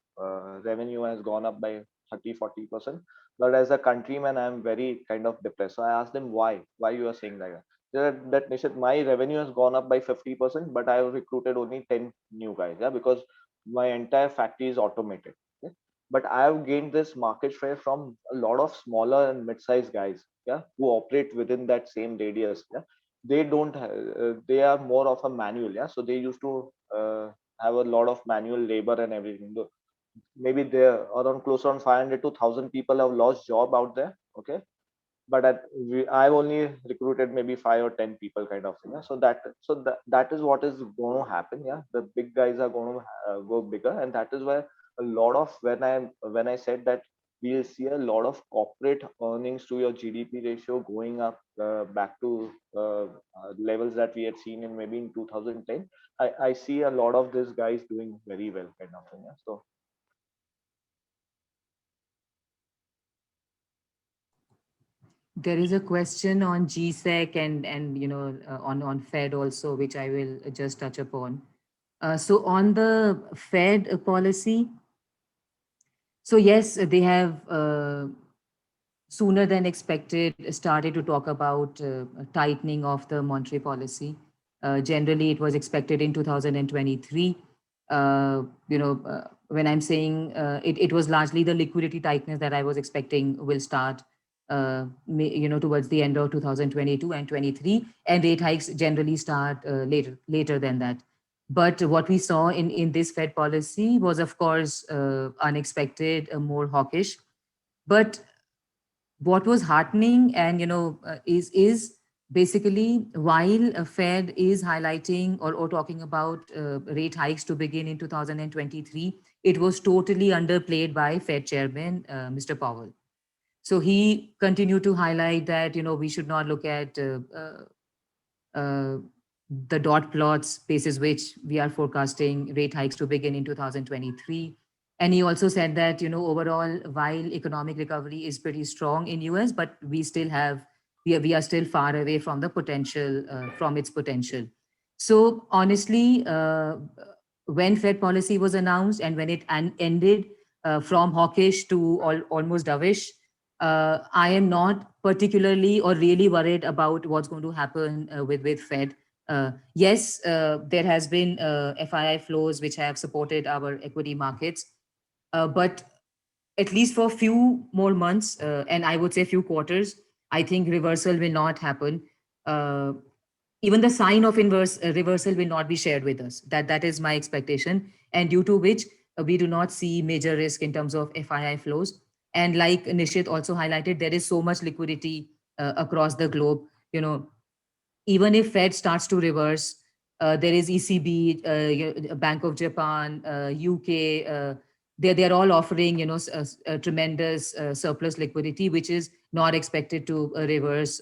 revenue has gone up by 30-40%. But as a countryman, I'm very kind of depressed. So I asked him why you are saying like that. That Nishit, my revenue has gone up by 50%, but I have recruited only 10 new guys. Yeah, because my entire factory is automated. Yeah? But I have gained this market share from a lot of smaller and mid-sized guys, yeah, who operate within that same radius. Yeah, they don't they are more of a manual. Yeah, so they used to have a lot of manual labor and everything. Maybe there around close on 500 to 1,000 people have lost job out there. Okay, but I've only recruited maybe 5 or 10 people kind of thing. Yeah? So that is what is going to happen. Yeah, the big guys are going to go bigger, and that is why a lot of when I said that we'll see a lot of corporate earnings to your GDP ratio going up back to levels that we had seen in maybe in 2010. I see a lot of these guys doing very well kind of thing. Yeah? So There is a question on GSEC and on Fed also, which I will just touch upon. So on the Fed policy, so yes, they have sooner than expected started to talk about tightening of the monetary policy. Generally, it was expected in 2023. When I'm saying it was largely the liquidity tightness that I was expecting will start, towards the end of 2022 and 23, and rate hikes generally start later than that. But what we saw in this Fed policy was, of course, unexpected, more hawkish. But what was heartening and is basically while Fed is highlighting or talking about rate hikes to begin in 2023, it was totally underplayed by Fed chairman Mr. Powell. So he continued to highlight that we should not look at uh, the dot plots basis which we are forecasting rate hikes to begin in 2023. And he also said that, overall, while economic recovery is pretty strong in US, but we are still far away from the potential, from its potential. So honestly, when Fed policy was announced and when it ended from hawkish to almost dovish, I am not particularly or really worried about what's going to happen with Fed. Yes, there has been FII flows which have supported our equity markets, but at least for a few more months, and I would say few quarters, I think reversal will not happen. Uh, Even the sign of inverse reversal will not be shared with us. That is my expectation, and due to which we do not see major risk in terms of FII flows. And like Nishit also highlighted, there is so much liquidity across the globe. Even if Fed starts to reverse, there is ECB, Bank of Japan, UK. They're all offering tremendous surplus liquidity, which is not expected to reverse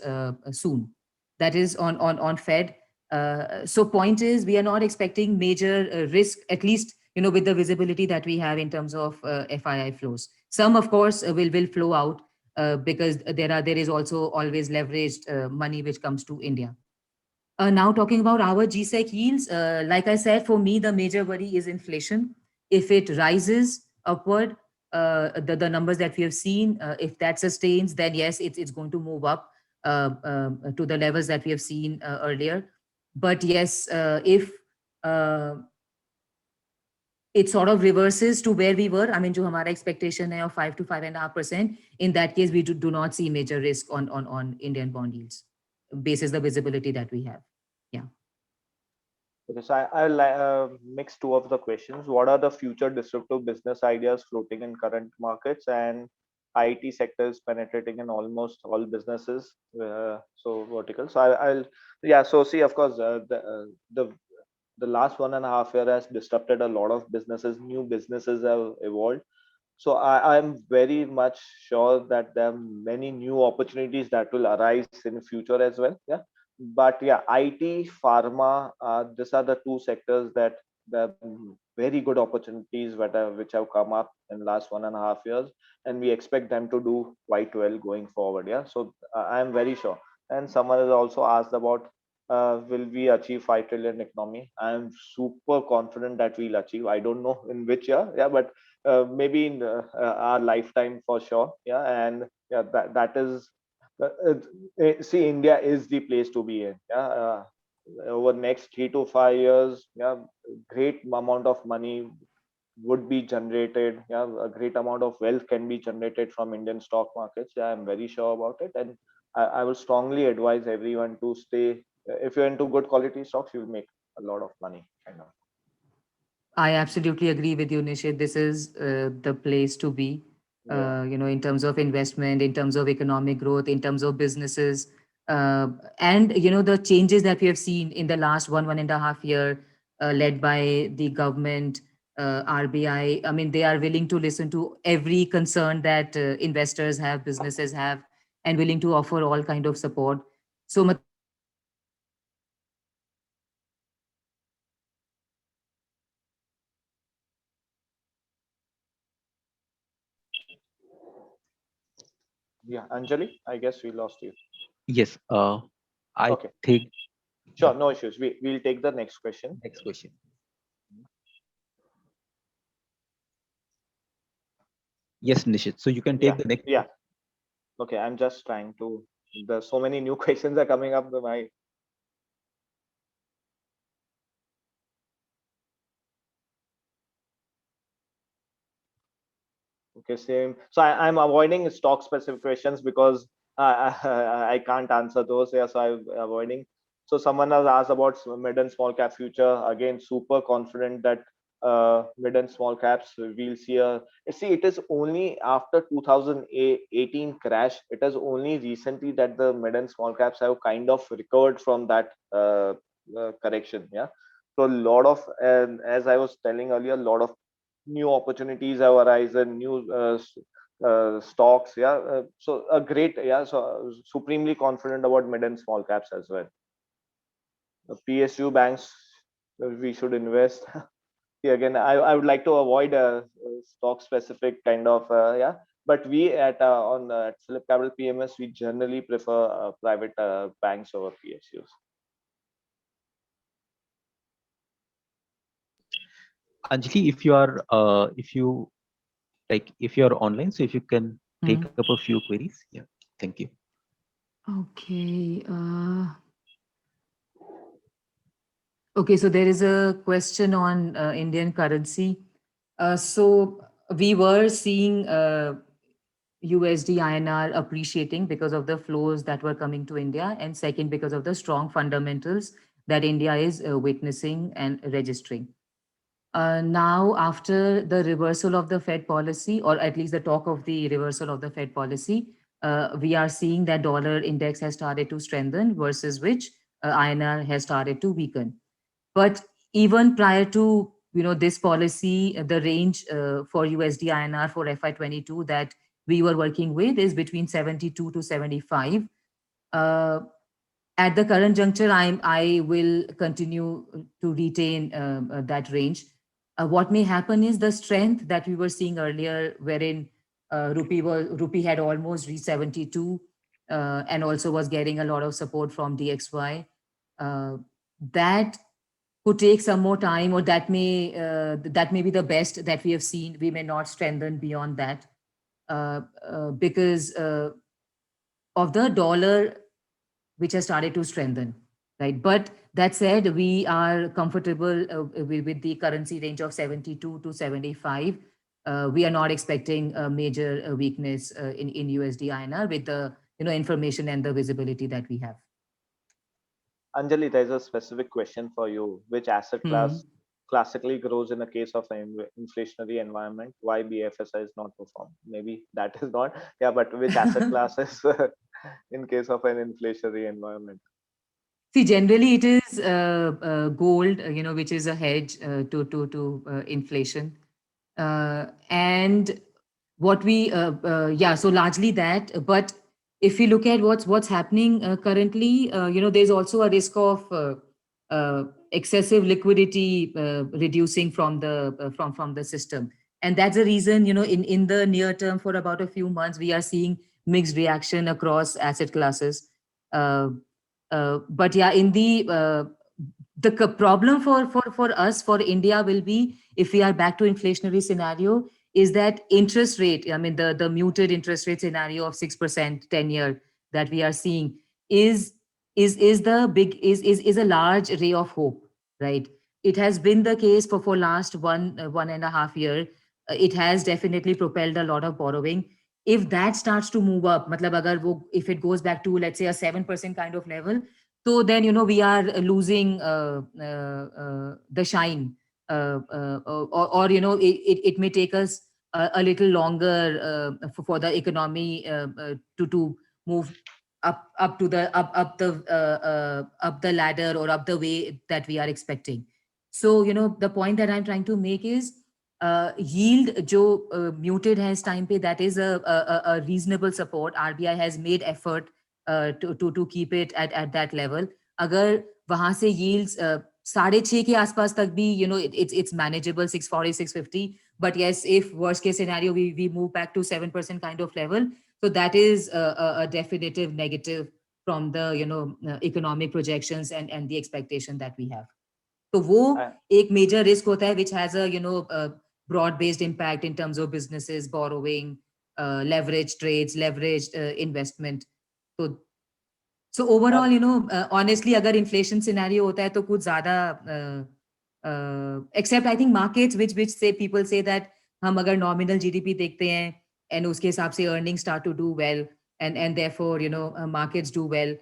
soon. That is on Fed. So point is, we are not expecting major risk, at least with the visibility that we have in terms of FII flows. Some, of course, will flow out because there is also always leveraged money which comes to India. Now talking about our GSEC yields, like I said, for me, the major worry is inflation. If it rises upward, the numbers that we have seen, if that sustains, then yes, it's going to move up to the levels that we have seen earlier. But yes, if it sort of reverses to where we were, I mean, जो हमारा expectation है of 5 to 5.5%, in that case, we do not see major risk on Indian bond yields, basis the visibility that we have. Yeah. okay, so I'll mix two of the questions. What are the future disruptive business ideas floating in current markets? And IT sector is penetrating in almost all businesses, so vertical. So I'll yeah. So see, of course, the last 1.5 year has disrupted a lot of businesses. New businesses have evolved. So I'm very much sure that there are many new opportunities that will arise in future as well. Yeah. But yeah, IT, pharma, these are the two sectors that the very good opportunities which have come up in last 1.5 years, and we expect them to do quite well going forward. Yeah. So I'm very sure. And someone has also asked about will we achieve 5 trillion economy? I'm super confident that we'll achieve. I don't know in which year. Yeah, but maybe in our lifetime for sure. Yeah, and yeah, that is see, India is the place to be in. Yeah, over next 3 to 5 years, yeah, great amount of money would be generated. Yeah, a great amount of wealth can be generated from Indian stock markets. Yeah, I'm very sure about it, and I will strongly advise everyone to stay. If you're into good quality stocks, you'll make a lot of money. Kind of. I absolutely agree with you, Nishit. This is the place to be. Yeah. in terms of investment, in terms of economic growth, in terms of businesses. And, the changes that we have seen in the last 1.5 year, led by the government, RBI. I mean, they are willing to listen to every concern that investors have, businesses have, and willing to offer all kind of support. So, Yeah, Anjali, I guess we lost you. Yes. I Okay, think sure, no issues. We'll take the next question. next question. Yes, Nishit. So you can Yeah, take the next. yeah. Okay, I'm just trying to. There's so many new questions are coming up. My okay, same. So I'm avoiding stock specific questions because I can't answer those. Yeah, so I'm avoiding. So someone has asked about mid and small cap future. Again, super confident that mid and small caps we'll see a. See, it is only after 2018 crash. It is only recently that the mid and small caps have kind of recovered from that correction. Yeah. So a lot of, as I was telling earlier, a lot of new opportunities have arisen, new stocks. Yeah, so a great, yeah. So supremely confident about mid and small caps as well. PSU banks, we should invest. See, again, I would like to avoid a stock specific kind of yeah. But we at Philip Capital PMS, we generally prefer private banks over PSUs. Anjali, if you are online, so if you can take up a few queries. Yeah. Thank you. Okay. Okay, so there is a question on Indian currency. So we were seeing USD INR appreciating because of the flows that were coming to India, and second, because of the strong fundamentals that India is witnessing and registering. Now, after the reversal of the Fed policy, or at least the talk of the reversal of the Fed policy, we are seeing that dollar index has started to strengthen, versus which INR has started to weaken. But even prior to this policy, the range for USD INR for FY22 that we were working with is between 72 to 75. Uh, at the current juncture, I will continue to retain that range. What may happen is the strength that we were seeing earlier, wherein rupee had almost reached 72, and also was getting a lot of support from DXY. That could take some more time, or that may be the best that we have seen. We may not strengthen beyond that, because of the dollar, which has started to strengthen, right? But that said, we are comfortable with the currency range of 72 to 75. We are not expecting a major weakness in USD INR with the information and the visibility that we have. Anjali, there's a specific question for you. Which asset class classically grows in a case of an inflationary environment? Why BFSI is not performed? Maybe that is not. Yeah, but which asset classes in case of an inflationary environment? See, generally it is gold, which is a hedge to inflation, and what we yeah. So largely that, but if you look at what's happening currently, there's also a risk of excessive liquidity reducing from the system, and that's the reason in the near term, for about a few months, we are seeing mixed reaction across asset classes. Uh, but yeah, in the problem for us, for India, will be, if we are back to inflationary scenario, is that interest rate. I mean, the muted interest rate scenario of 6% 10-year that we are seeing is a large ray of hope, right? It has been the case for last 1.5 year. It has definitely propelled a lot of borrowing. If that starts to move up, matlab agar if it goes back to, let's say, a 7% kind of level, so then we are losing the shine, or it may take us a little longer for the economy to move up to the up the ladder or up the way that we are expecting. So the point that I'm trying to make is yield जो muted है इस time पे, that is a reasonable support. RBI has made effort to keep it at that level. अगर वहां से yields 6.5 के आसपास तक भी it's manageable, 640, 650. But yes, if worst case scenario we move back to 7% kind of level, so that is a definitive negative from the economic projections and the expectation that we have. तो वो एक major risk होता है which has a broad based impact in terms of businesses, borrowing, leverage trades, leveraged investment. So overall, honestly, अगर inflation scenario होता है तो कुछ ज़्यादा except I think markets which say people say that हम अगर nominal GDP देखते हैं and उसके हिसाब से earnings start to do well and therefore markets do well,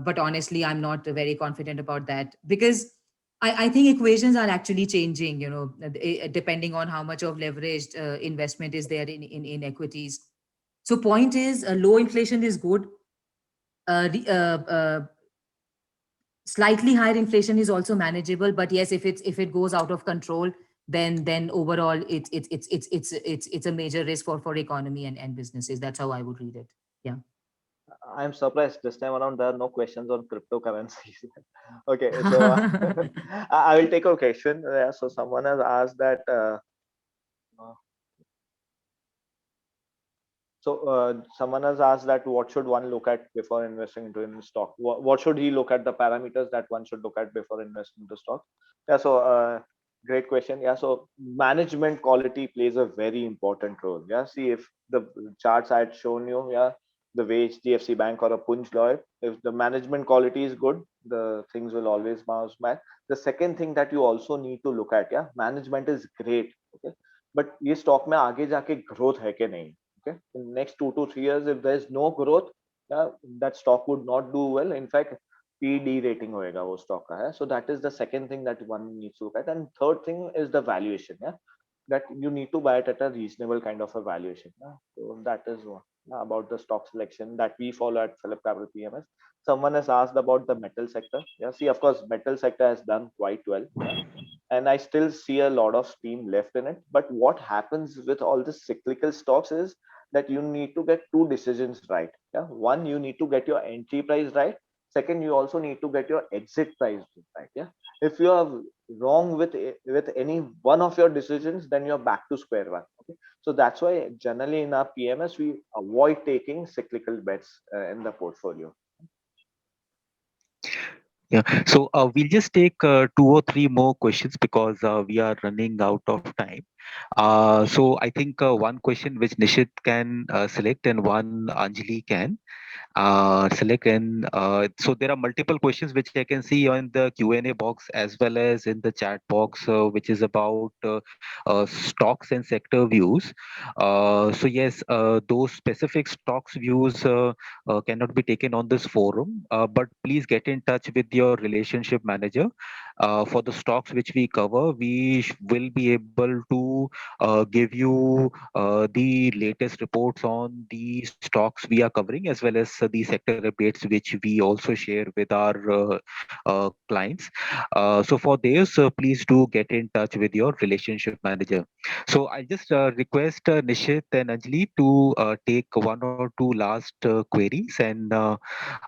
but honestly I'm not very confident about that because I think equations are actually changing, depending on how much of leveraged investment is there in equities. So point is, low inflation is good. Slightly higher inflation is also manageable, but yes, if it goes out of control, then overall it's a major risk for economy and businesses. That's how I would read it. Yeah. I'm surprised this time around there are no questions on cryptocurrencies. Okay, so I will take a question. Yeah, so someone has asked that. Someone has asked that what should one look at before investing into a stock? What should he look at, the parameters that one should look at before investing into stock? Yeah, so great question. Yeah, so management quality plays a very important role. Yeah, see if the charts I had shown you, yeah, the way HDFC Bank or a Punj Lloyd, if the management quality is good, the things will always bounce back. The second thing that you also need to look at, yeah, management is great, okay, but ये stock में आगे जाके growth है कि नहीं? Okay, in next 2 to 3 years, if there is no growth, yeah, that stock would not do well. In fact, PD rating होएगा वो stock का है. So that is the second thing that one needs to look at. And third thing is the valuation. Yeah, that you need to buy it at a reasonable kind of a valuation. Yeah? So that is one about the stock selection that we follow at Philip Capital PMS. Someone has asked about the metal sector. Yeah, see, of course, metal sector has done quite well. Yeah? And I still see a lot of steam left in it. But what happens with all the cyclical stocks is that you need to get two decisions right. Yeah, one, you need to get your entry price right. Second, you also need to get your exit price right. Yeah, if you are wrong with any one of your decisions, then you're back to square one. Okay, so that's why generally in our PMS we avoid taking cyclical bets in the portfolio. Yeah, so we'll just take 2 or 3 more questions because we are running out of time. So I think one question which Nishit can select and one Anjali can select, and so there are multiple questions which I can see on the Q&A box as well as in the chat box, which is about stocks and sector views. So yes, those specific stocks views cannot be taken on this forum, but please get in touch with your relationship manager. For the stocks which we cover, we will be able to give you the latest reports on the stocks we are covering, as well as the sector updates which we also share with our clients. So for this, please do get in touch with your relationship manager. So I just request Nishit and Anjali to take 1 or 2 last queries, and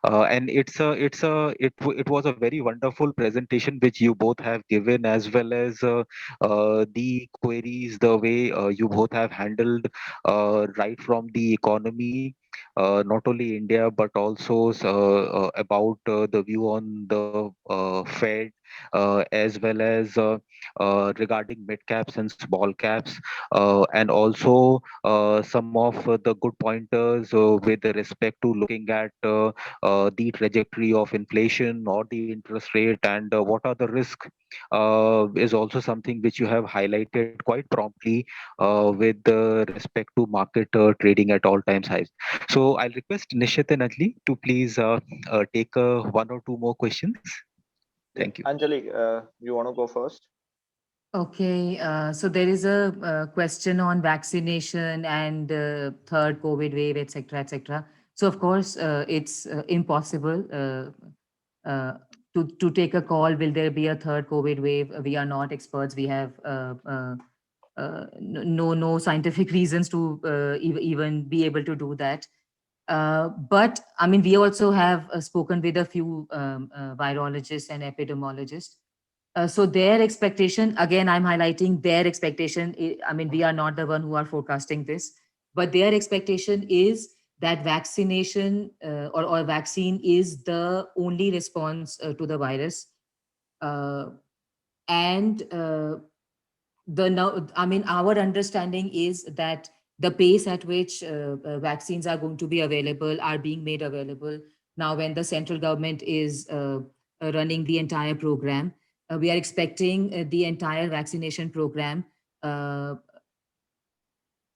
it was a very wonderful presentation which you both have given, as well as the queries, the way you both have handled right from the economy, not only India but also about the view on the Fed, as well as regarding mid caps and small caps, and also some of the good pointers with respect to looking at the trajectory of inflation or the interest rate, and what are the risks, is also something which you have highlighted quite promptly with respect to market trading at all times highs. So I'll request Nishit and Anjali to please take 1 or 2 more questions. Thank you. Anjali, you want to go first? Okay, so there is a question on vaccination and third COVID wave, etc., etc. So of course, it's impossible to take a call. Will there be a third COVID wave? We are not experts. We have no scientific reasons to even be able to do that. But I mean, we also have spoken with a few virologists and epidemiologists. So their expectation, again, I'm highlighting their expectation. I mean, we are not the one who are forecasting this, but their expectation is that vaccination or vaccine is the only response to the virus. Uh, and the now, I mean, our understanding is that the pace at which vaccines are going to be available are being made available now when the central government is running the entire program. We are expecting the entire vaccination program uh,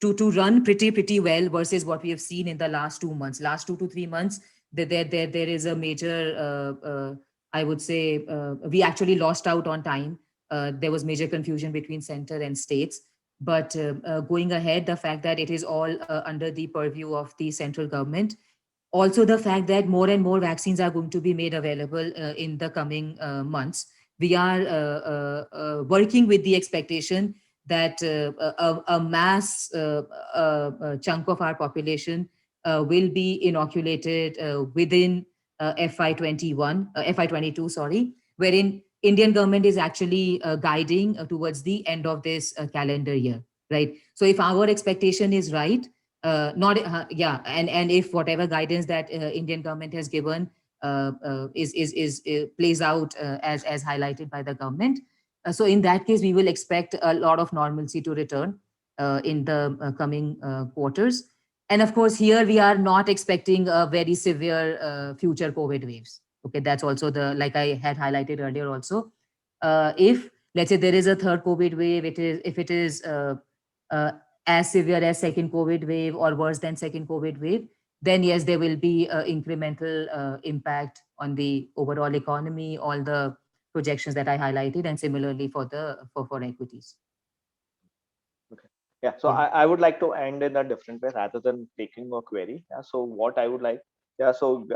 to run pretty well versus what we have seen in the last 2 months, last 2 to 3 months. There is a major I would say we actually lost out on time. There was major confusion between center and states, but going ahead, the fact that it is all under the purview of the central government, also the fact that more and more vaccines are going to be made available in the coming months. We are working with the expectation that a mass chunk of our population will be inoculated within FY21, FY22, sorry, wherein Indian government is actually guiding towards the end of this calendar year, right? So if our expectation is right, not yeah, and if whatever guidance that Indian government has given is plays out as highlighted by the government, so in that case we will expect a lot of normalcy to return in the coming quarters. And of course, here we are not expecting a very severe future COVID waves. Okay, that's also the, like I had highlighted earlier also. If let's say there is a third COVID wave, it is if it is uh, as severe as second COVID wave or worse than second COVID wave, then yes, there will be incremental impact on the overall economy, all the projections that I highlighted, and similarly for the for equities. Okay. Yeah. So Yeah. I would like to end in a different way rather than taking a query. Yeah. So what I would like, yeah. So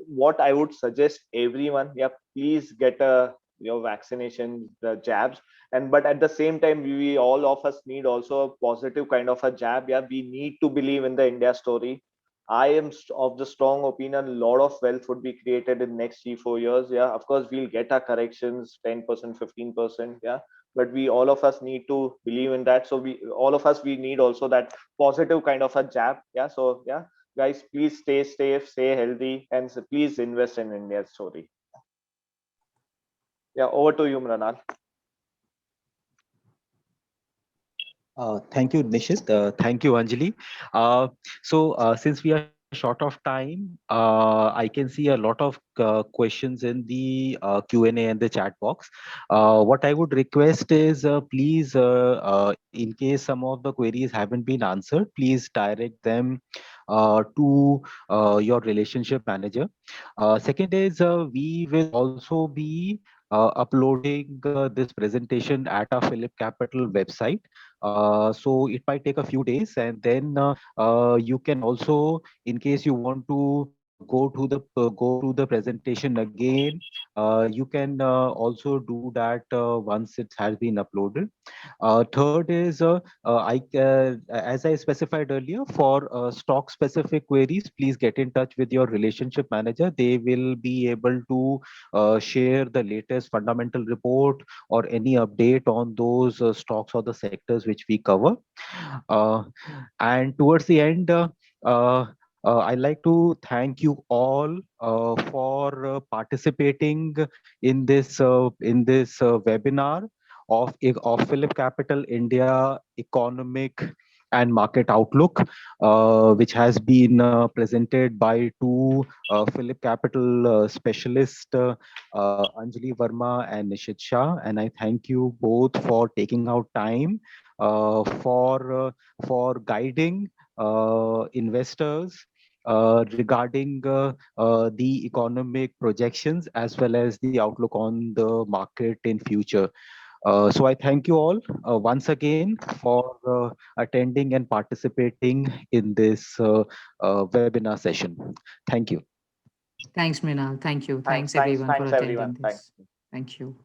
what I would suggest everyone, yeah, please get a your vaccination, the jabs, and but at the same time, we all of us need also a positive kind of a jab. Yeah. We need to believe in the India story. I am of the strong opinion a lot of wealth would be created in next 3 4 years. Yeah. Of course, we'll get our corrections 10%, 15%. Yeah, but we all of us need to believe in that. So we all of us we need also that positive kind of a jab. Yeah, so yeah, guys, please stay safe, stay healthy, and please invest in India's story. Yeah, over to you, Mranal. Thank you, Nishit. Thank you, Anjali. Since we are short of time, I can see a lot of questions in the Q&A and the chat box. What I would request is, please, in case some of the queries haven't been answered, please direct them to your relationship manager. Second is, we will also be uploading this presentation at our Philip Capital website. So it might take a few days, and then you can also, in case you want to go to the presentation again, you can also do that once it has been uploaded. Third is, as I specified earlier, for stock specific queries, please get in touch with your relationship manager. They will be able to share the latest fundamental report or any update on those stocks or the sectors which we cover. Uh, and towards the end, I'd like to thank you all for participating in this webinar of Philip Capital India Economic and Market Outlook, which has been presented by two Philip Capital specialists, Anjali Verma and Nishit Shah. And I thank you both for taking out time for guiding investors regarding the economic projections as well as the outlook on the market in future. So I thank you all once again for attending and participating in this webinar session. Thank you. Thanks, Mrinal. Thank you. Thanks, Thanks, everyone, for thanks everyone. attending Thanks. this. Thank you.